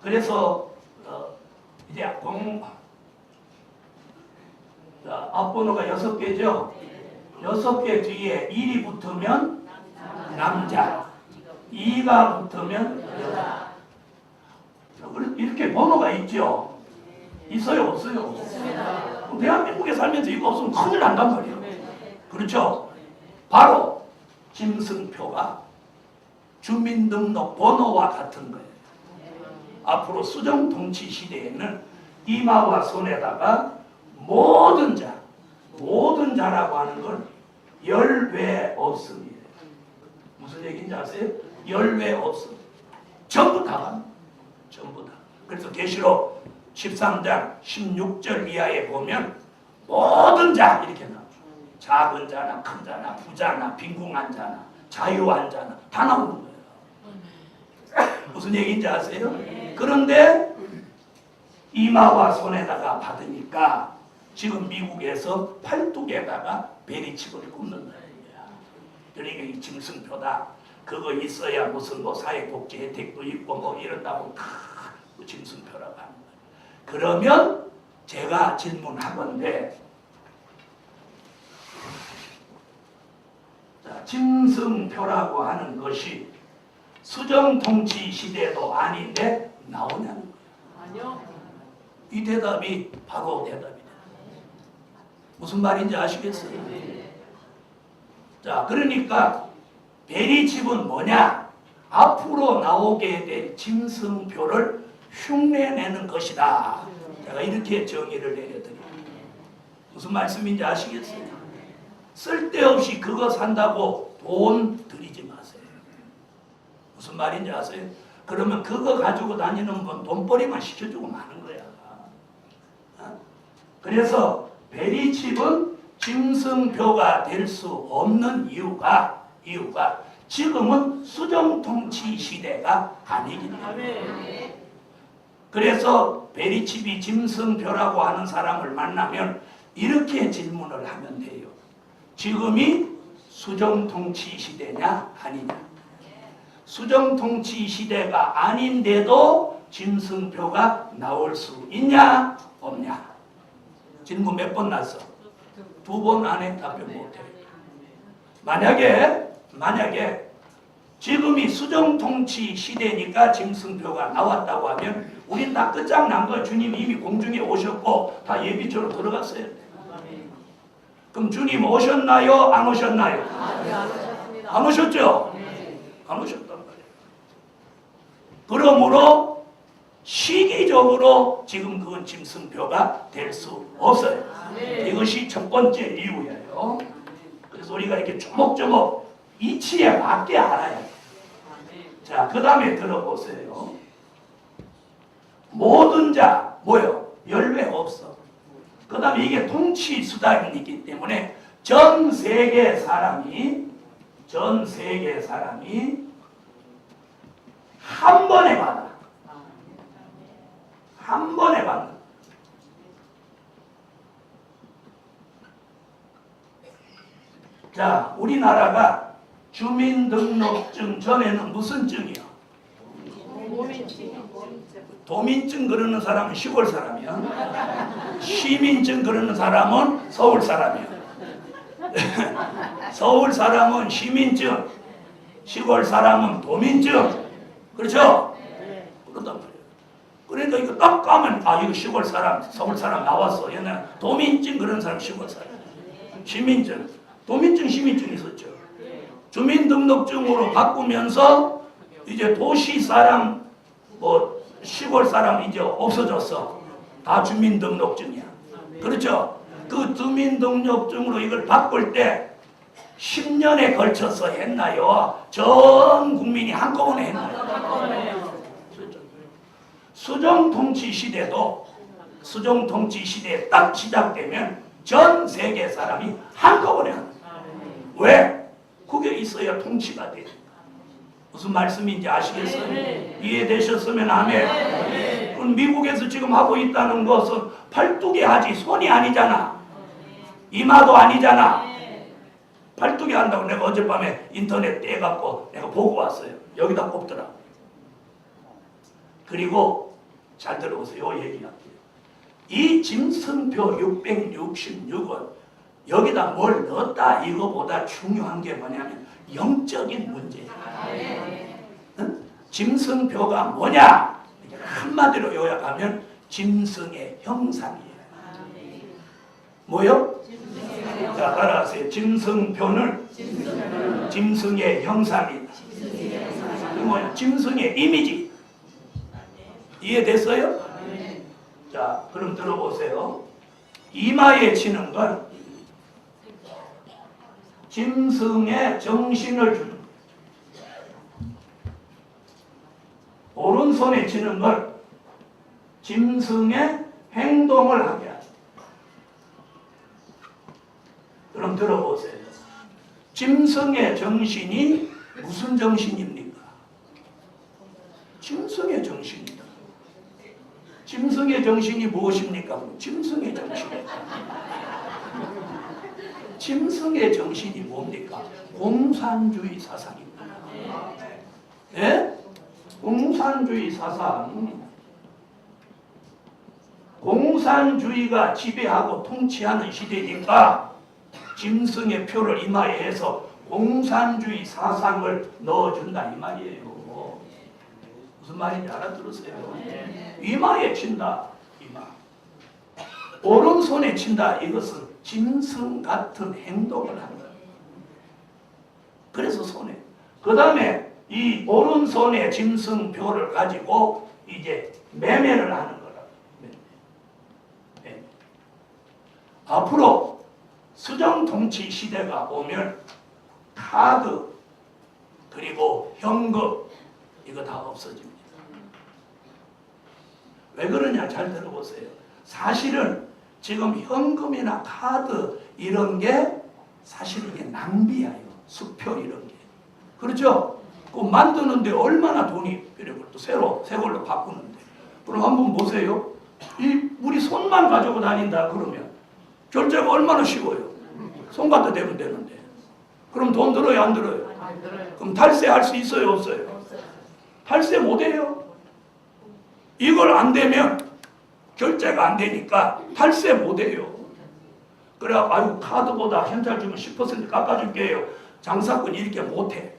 그래서 이제 앞번호가 6개죠? 6개 뒤에 1이 붙으면 남자, 2가 붙으면 여자. 이렇게 번호가 있죠? 있어요? 없어요? 대한민국에 살면서 이거 없으면 큰일 난단 말이에요. 그렇죠? 바로 짐승표가 주민등록번호와 같은 거예요. 앞으로 수정통치 시대에는 이마와 손에다가 모든 자라고 하는 건 열외 없습니다. 무슨 얘기인지 아세요? 열외 없습니다. 전부 다 갑니다. 전부 다. 그래서 계시록 13장 16절 이하에 보면 모든 자 이렇게 나와요. 작은 자나 큰 자나 부자나 빈궁한 자나 자유한 자나 다 나오는 거예요. 무슨 얘기인지 아세요? 그런데 이마와 손에다가 받으니까 지금 미국에서 팔뚝에다가 베리칩을 꽂는다. 그러니까 이 짐승표다. 그거 있어야 무슨 뭐 사회복지 혜택도 있고 뭐 이런다고 다 짐승표라고 하는 거예요. 그러면 제가 질문하건데, 자, 짐승표라고 하는 것이 수정통치 시대도 아닌데 나오냐는 거예요. 아니요. 이 대답이 바로 대답이다. 무슨 말인지 아시겠어요? 자, 그러니까 베리칩은 뭐냐? 앞으로 나오게 될 짐승표를 흉내내는 것이다. 제가 이렇게 정의를 내려드립니다. 무슨 말씀인지 아시겠어요? 쓸데없이 그거 산다고 돈 들이지 마세요. 무슨 말인지 아세요? 그러면 그거 가지고 다니는 건 돈벌이만 시켜주고 마는 거야. 그래서 베리칩은 짐승표가 될 수 없는 이유가 지금은 수정통치 시대가 아니기 때문에. 그래서 베리칩이 짐승표라고 하는 사람을 만나면 이렇게 질문을 하면 돼요. 지금이 수정통치 시대냐 아니냐. 수정통치 시대가 아닌데도 짐승표가 나올 수 있냐 없냐. 질문 몇 번 났어? 2번 안에 답변 못해. 만약에 지금이 수정통치 시대니까 짐승표가 나왔다고 하면 우린 다 끝장난 거야. 주님이 이미 공중에 오셨고 다 예비처로 들어갔어요. 그럼 주님 오셨나요? 안 오셨나요? 안 오셨죠? 안 오셨단 말이에요. 그러므로 시기적으로 지금 그건 짐승표가 될 수 없어요. 이것이 첫 번째 이유예요. 그래서 우리가 이렇게 조목조목 이치에 맞게 알아야 돼요. 자, 그 다음에 들어보세요. 모든 자, 뭐요? 열외 없어. 그 다음에 이게 통치 수단이기 때문에 전 세계 사람이 한 번에 받아. 한 번에 받는. 자, 우리나라가 주민등록증 전에는 무슨 증이야? 도민증 그러는 사람은 시골 사람이야. 시민증 그러는 사람은 서울 사람이야. 서울 사람은 시민증, 시골 사람은 도민증. 그렇죠? 그렇단 말이야. 그러니까 이거 딱 가면 이거 시골 사람, 서울 사람 나왔어. 옛날 도민증 그런 사람 시골 사람. 시민증, 도민증, 시민증 있었죠. 주민등록증으로 바꾸면서 이제 도시 사람, 시골 사람 이제 없어졌어. 다 주민등록증이야. 그렇죠? 그 주민등록증으로 이걸 바꿀 때 10년에 걸쳐서 했나요? 전 국민이 한꺼번에 했나요? 수정통치 시대에 딱 시작되면 전 세계 사람이 한꺼번에 하는 거예요. 왜? 그게 있어야 통치가 돼. 무슨 말씀인지 아시겠어요? 이해되셨으면 아멘. 그럼 미국에서 지금 하고 있다는 것은 팔뚝에 하지 손이 아니잖아. 이마도 아니잖아. 팔뚝에 한다고 내가 어젯밤에 인터넷 떼갖고 내가 보고 왔어요. 여기다 꼽더라. 그리고 잘 들어보세요. 얘기할게요. 이 짐승표 666은 여기다 뭘 넣었다 이거보다 중요한 게 뭐냐면 영적인 문제예요. 응? 짐승표가 뭐냐? 한마디로 요약하면 짐승의 형상이에요. 뭐요? 자, 따라하세요. 짐승표는 짐승의 형상이다. 뭐야? 짐승의 이미지. 이해됐어요? 자, 그럼 들어보세요. 이마에 치는 건 짐승의 정신을 주는 거예요. 오른손에 치는 건 짐승의 행동을 하게 하죠. 그럼 들어보세요. 짐승의 정신이 무슨 정신입니까? 짐승의 정신이다. 짐승의 정신이 무엇입니까? 짐승의 정신. 짐승의 정신이 뭡니까? 공산주의 사상입니다. 네? 공산주의 사상. 공산주의가 지배하고 통치하는 시대니까 짐승의 표를 이마에 해서 공산주의 사상을 넣어준다 이 말이에요. 무슨 말인지 알아들으세요? 이마에 친다. 이마. 오른손에 친다. 이것은 짐승 같은 행동을 한다. 그래서 손에. 그 다음에 이 오른손에 짐승표를 가지고 이제 매매를 하는 거라. 매매. 앞으로 수정통치 시대가 오면 카드 그리고 현금 이거 다 없어집니다. 왜 그러냐 잘 들어보세요. 사실은 지금 현금이나 카드 이런 게 사실은 이게 낭비예요. 수표 이런 게. 그렇죠? 그 만드는데 얼마나 돈이 필요해요. 또 새 걸로 바꾸는데. 그럼 한번 보세요. 우리 손만 가지고 다닌다 그러면 결제가 얼마나 쉬워요. 손 갖다 대면 되는데. 그럼 돈 들어요 안 들어요? 안 들어요. 그럼 탈세할 수 있어요 없어요? 없어요. 탈세 못해요. 이걸 안 되면 결제가 안 되니까 탈세 못해요. 그래 아유 카드보다 현찰 주면 10% 깎아줄게요. 장사꾼 이렇게 못해.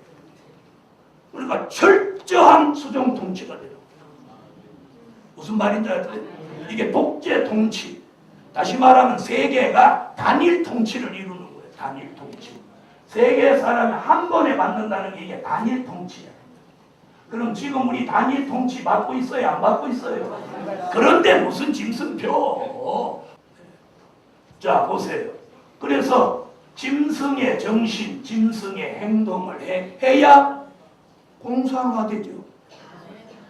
그러니까 철저한 수정 통치가 돼요. 무슨 말인지 알아요? 이게 독재 통치. 다시 말하면 세계가 단일 통치를 이루는 거예요. 단일 통치. 세계 사람이 한 번에 받는다는 게 이게 단일 통치야. 그럼 지금 우리 단일 통치 받고 있어요? 안 받고 있어요? 그런데 무슨 짐승표? 자 보세요. 그래서 짐승의 정신, 짐승의 행동을 해야 공상화되죠.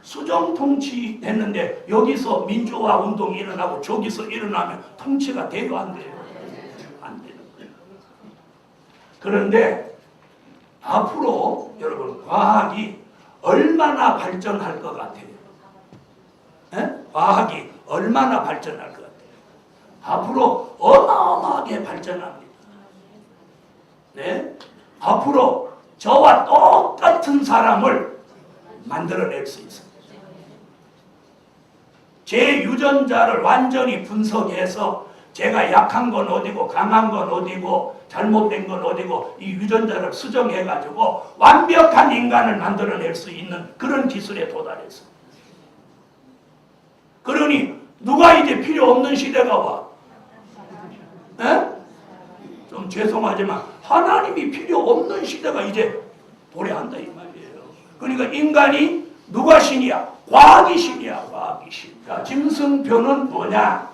수정 통치 됐는데 여기서 민주화 운동이 일어나고 저기서 일어나면 통치가 돼요 안 돼요? 안 되는 거예요. 그런데 앞으로 여러분 과학이 얼마나 발전할 것 같아요? 에? 과학이 얼마나 발전할 것 같아요? 앞으로 어마어마하게 발전합니다. 네? 앞으로 저와 똑같은 사람을 만들어낼 수 있습니다. 제 유전자를 완전히 분석해서 제가 약한 건 어디고 강한 건 어디고 잘못된 건 어디고 이 유전자를 수정해가지고 완벽한 인간을 만들어낼 수 있는 그런 기술에 도달했습니다. 그러니 누가 이제 필요 없는 시대가 와? 에? 좀 죄송하지만 하나님이 필요 없는 시대가 이제 도래한다 이 말이에요. 그러니까 인간이 누가 신이야? 과학이 신이야. 과학이 신. 자, 짐승표는 뭐냐?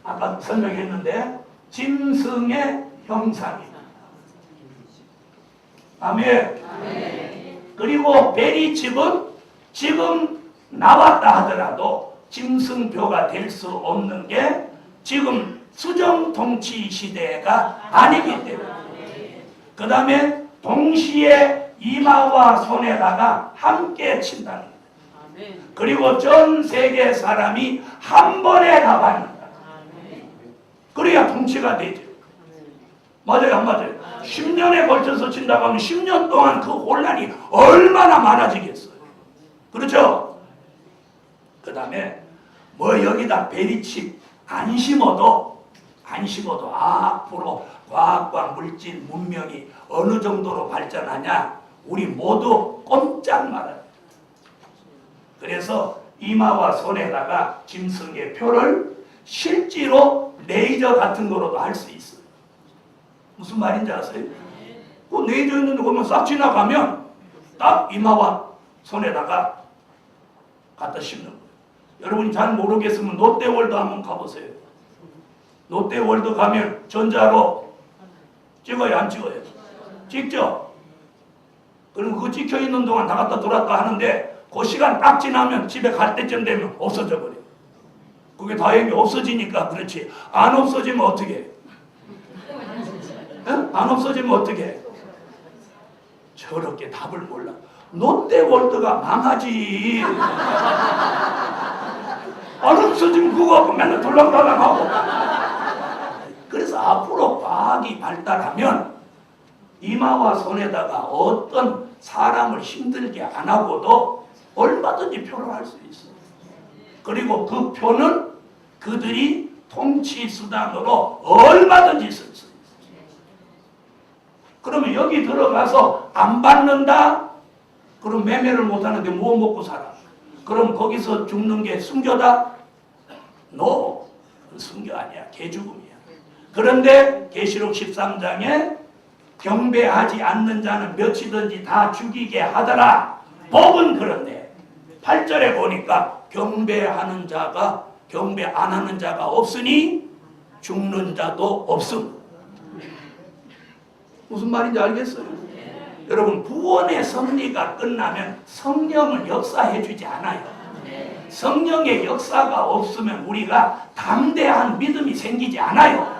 아까 설명했는데 짐승의 형상이다. 아멘. 그리고 베리칩은 지금 나왔다 하더라도 짐승표가 될 수 없는 게 지금 수정통치 시대가 아니기 때문에. 그 다음에 동시에 이마와 손에다가 함께 친다는 거예요. 그리고 전 세계 사람이 한 번에 다 받는다. 그래야 통치가 되죠. 맞아요 안 맞아요? 10년에 걸쳐서 친다고 하면 10년 동안 그 혼란이 얼마나 많아지겠어요. 그렇죠? 그 다음에 뭐 여기다 베리칩 안 심어도 앞으로 과학과 물질 문명이 어느 정도로 발전하냐 우리 모두 꼼짝 말아요. 그래서 이마와 손에다가 짐승의 표를 실제로 레이저 같은 거로도 할 수 있어요. 무슨 말인지 아세요? 그 레이저 있는데 보면 싹 지나가면 딱 이마와 손에다가 갖다 씹는 거예요. 여러분이 잘 모르겠으면 롯데월드 한번 가보세요. 롯데월드 가면 전자로 찍어요 안 찍어요? 찍죠? 그럼 그거 찍혀있는 동안 나갔다 들어왔다 하는데 그 시간 딱 지나면 집에 갈 때쯤 되면 없어져 버려요. 그게 다행히 없어지니까 그렇지. 안 없어지면 어떻게 해? 안 없어지면 어떻게 해? 저렇게 답을 몰라. 롯데월드가 망하지. 안 없어지면 그거 갖고 맨날 돌랑달랑하고. 그래서 앞으로 과학이 발달하면 이마와 손에다가 어떤 사람을 힘들게 안 하고도 얼마든지 표를 할 수 있어요. 그리고 그 표는 그들이 통치 수단으로 얼마든지 쓸 수 있어요. 그러면 여기 들어가서 안 받는다? 그럼 매매를 못하는데 뭐 먹고 살아? 그럼 거기서 죽는 게 순교다? No, 순교 아니야. 개죽음이야. 그런데 계시록 13장에 경배하지 않는 자는 몇이든지 다 죽이게 하더라. 법은 그런데 8절에 보니까 경배하는 자가 경배 안 하는 자가 없으니 죽는 자도 없음. 무슨 말인지 알겠어요? 여러분 구원의 섭리가 끝나면 성령은 역사해 주지 않아요. 성령의 역사가 없으면 우리가 담대한 믿음이 생기지 않아요.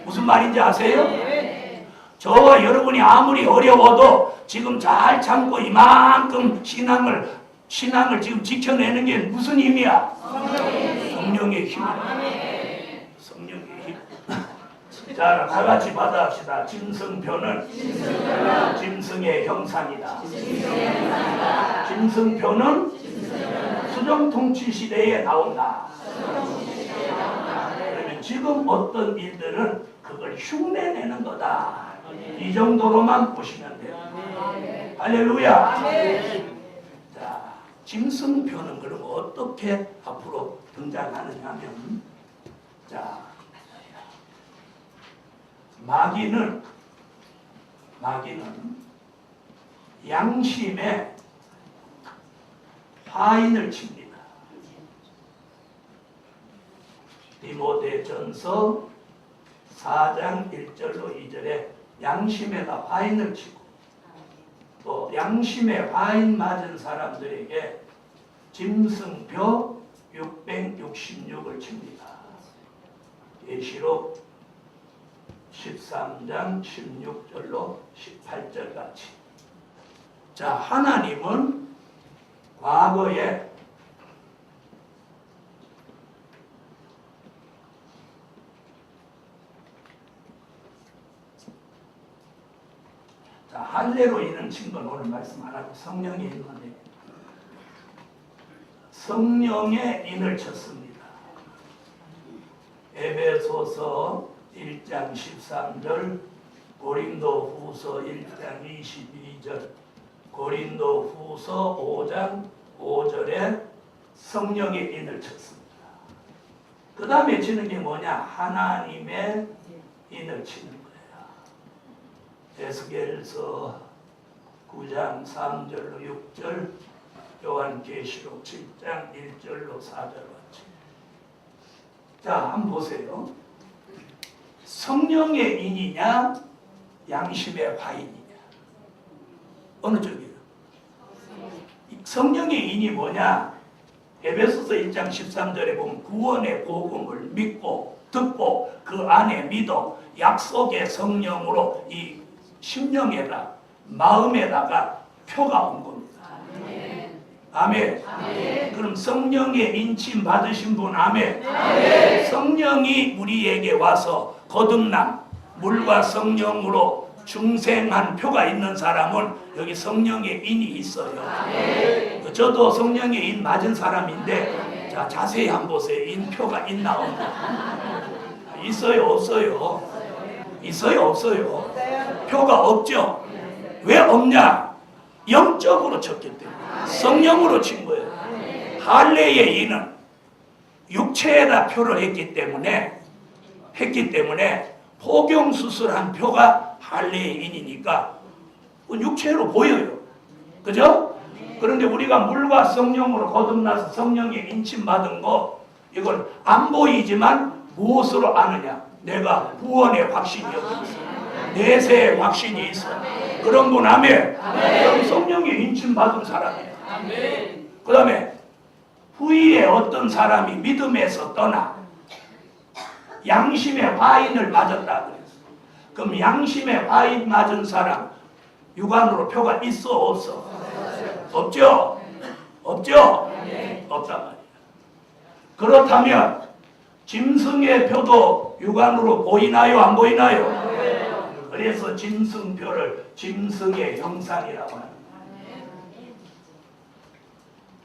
무슨 말인지 아세요? 저와 여러분이 아무리 어려워도 지금 잘 참고 이만큼 신앙을 지금 지켜내는 게 무슨 힘이야? 성령의 힘. 성령의 힘. 자, 다 같이 받아합시다. 짐승표는 짐승의 형상이다. 짐승표는 수정통치 시대에 나온다. 그러면 지금 어떤 일들은 그걸 흉내내는 거다. 이 정도로만 보시면 돼요. 할렐루야. 자, 짐승표는 그럼 어떻게 앞으로 등장하느냐 하면, 자, 마귀는 양심에 화인을 칩니다. 디모데전서 4장 1절로 2절에 양심에다 화인을 치고, 또 양심에 화인 맞은 사람들에게 짐승표 666을 칩니다. 계시록 13장 16절로 18절 같이. 자, 하나님은 과거에 할례로 인은 친 건 오늘 말씀 안 하고 성령의 인만 해. 성령의 인을 쳤습니다. 에베소서 1장 13절, 고린도 후서 1장 22절, 고린도 후서 5장 5절에 성령의 인을 쳤습니다. 그 다음에 치는 게 뭐냐? 하나님의 인을 치는 거예요. 에스겔서 9장 3절로 6절, 요한계시록 7장 1절로 4절 같이. 자, 한번 보세요. 성령의 인이냐, 양심의 화인이냐? 어느 쪽이에요? 성령의 인이 뭐냐? 에베소서 1장 13절에 보면 구원의 복음을 믿고 듣고 그 안에 믿어 약속의 성령으로 이 심령에다 마음에다가 표가 온 겁니다. 아멘. 아멘. 그럼 성령의 인침 받으신 분 아멘. 아멘. 성령이 우리에게 와서 거듭남, 물과 성령으로 중생한 표가 있는 사람은 여기 성령의 인이 있어요. 아멘. 저도 성령의 인 맞은 사람인데, 아멘. 자, 자세히 한번 보세요. 인표가 있나 없나? 있어요 없어요? 있어요 없어요? 표가 없죠? 왜 없냐? 영적으로 쳤기 때문에. 성령으로 친 거예요. 할례의 인은 육체에다 표를 했기 때문에 포경 수술한 표가 할례의 인이니까 육체로 보여요. 그죠? 그런데 우리가 물과 성령으로 거듭나서 성령의 인침 받은 거, 이걸 안 보이지만 무엇으로 아느냐? 내가 구원의 확신이 여기 있어. 내세의 확신이 있어. 그런 분 아멘. 그럼 성령의 인침 받은 사람이에요. 그 다음에 후일에 어떤 사람이 믿음에서 떠나 양심의 화인을 맞았다 그랬어. 그럼 양심의 화인 맞은 사람 육안으로 표가 있어 없어? 없죠? 없죠? 없단 말이야. 그렇다면 짐승의 표도 육안으로 보이나요? 안 보이나요? 그래서 짐승표를 짐승의 형상이라고 합니다.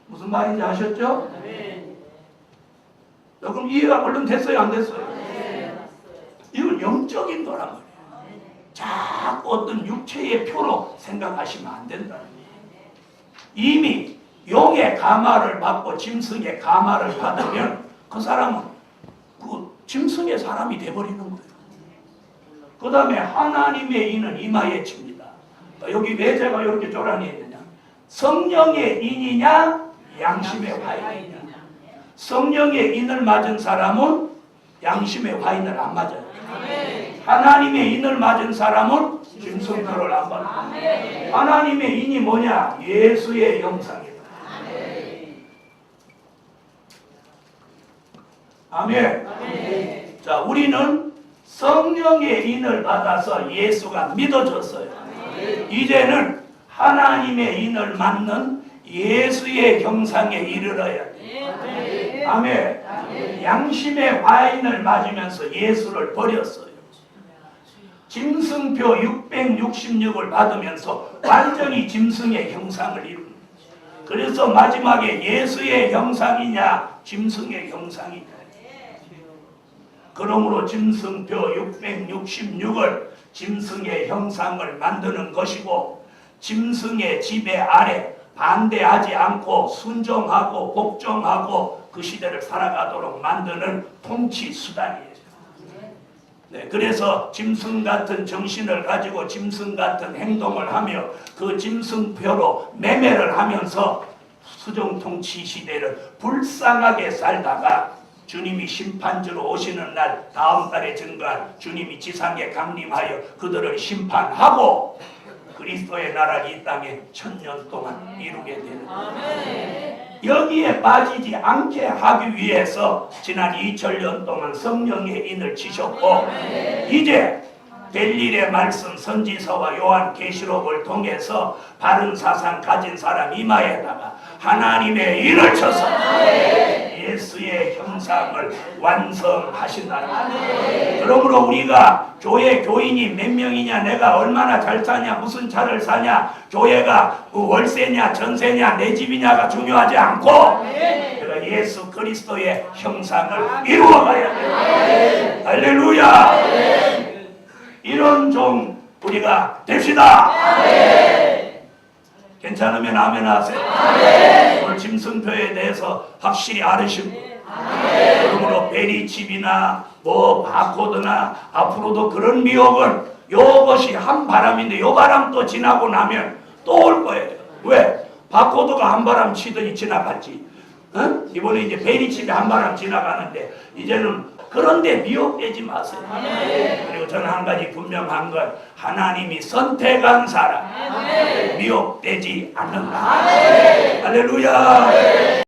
무슨 말인지 아셨죠? 그럼 이해가 얼른 됐어요? 안 됐어요? 이건 영적인 거란 말이에요. 자꾸 어떤 육체의 표로 생각하시면 안 된다. 이미 용의 가마를 받고 짐승의 가마를 받으면 그 사람은 그 짐승의 사람이 돼버리는 거예요. 그 다음에 하나님의 인은 이마에 칩니다. 여기 왜 제가 이렇게 쪼라니 했느냐? 성령의 인이냐, 양심의 화인이냐? 성령의 인을 맞은 사람은 양심의 화인을 안 맞아요. 하나님의 인을 맞은 사람은 짐승표를 안 받아요. 하나님의 인이 뭐냐? 예수의 형상이다. 아멘. 아멘. 자, 우리는 성령의 인을 받아서 예수가 믿어졌어요. 이제는 하나님의 인을 맡는 예수의 형상에 이르러야 돼. 아멘. 양심의 화인을 맞으면서 예수를 버렸어요. 짐승표 666을 받으면서 완전히 짐승의 형상을 이루는 거예요. 그래서 마지막에 예수의 형상이냐 짐승의 형상이냐. 그러므로 짐승표 666을 짐승의 형상을 만드는 것이고 짐승의 지배 아래 반대하지 않고 순종하고 복종하고 그 시대를 살아가도록 만드는 통치 수단이에요. 네, 그래서 짐승 같은 정신을 가지고 짐승 같은 행동을 하며 그 짐승표로 매매를 하면서 수정통치 시대를 불쌍하게 살다가 주님이 심판주로 오시는 날 다음 달에 증거한 주님이 지상에 강림하여 그들을 심판하고 그리스도의 나라를 이 땅에 1000년 동안 이루게 되는 거예요. 여기에 빠지지 않게 하기 위해서 지난 2000년 동안 성령의 인을 치셨고 이제 벨릴의 말씀 선지서와 요한 계시록을 통해서 바른 사상 가진 사람 이마에다가 하나님의 인을 쳐서 예수의 형상을 완성하신다는 거예요. 그러므로 우리가 교회 교인이 몇 명이냐, 내가 얼마나 잘 사냐, 무슨 차를 사냐, 교회가 월세냐 전세냐 내 집이냐가 중요하지 않고 내가 예수 그리스도의 형상을 이루어가야 돼요. 할렐루야. 이런 종 우리가 됩시다. 괜찮으면 아멘 하세요. 오늘 짐승표에 대해서 확실히 알으시고 그러므로 베리칩이나 뭐 바코드나 앞으로도 그런 미혹은 요것이 한 바람인데 요 바람 또 지나고 나면 또 올 거예요. 왜? 바코드가 한 바람 치더니 지나갔지. 어? 이번에 이제 베리칩이 한 바람 지나가는데 이제는 그런데 미혹되지 마세요. 그리고 저는 한 가지 분명한 건 하나님이 선택한 사람 미혹되지 않는다. 할렐루야.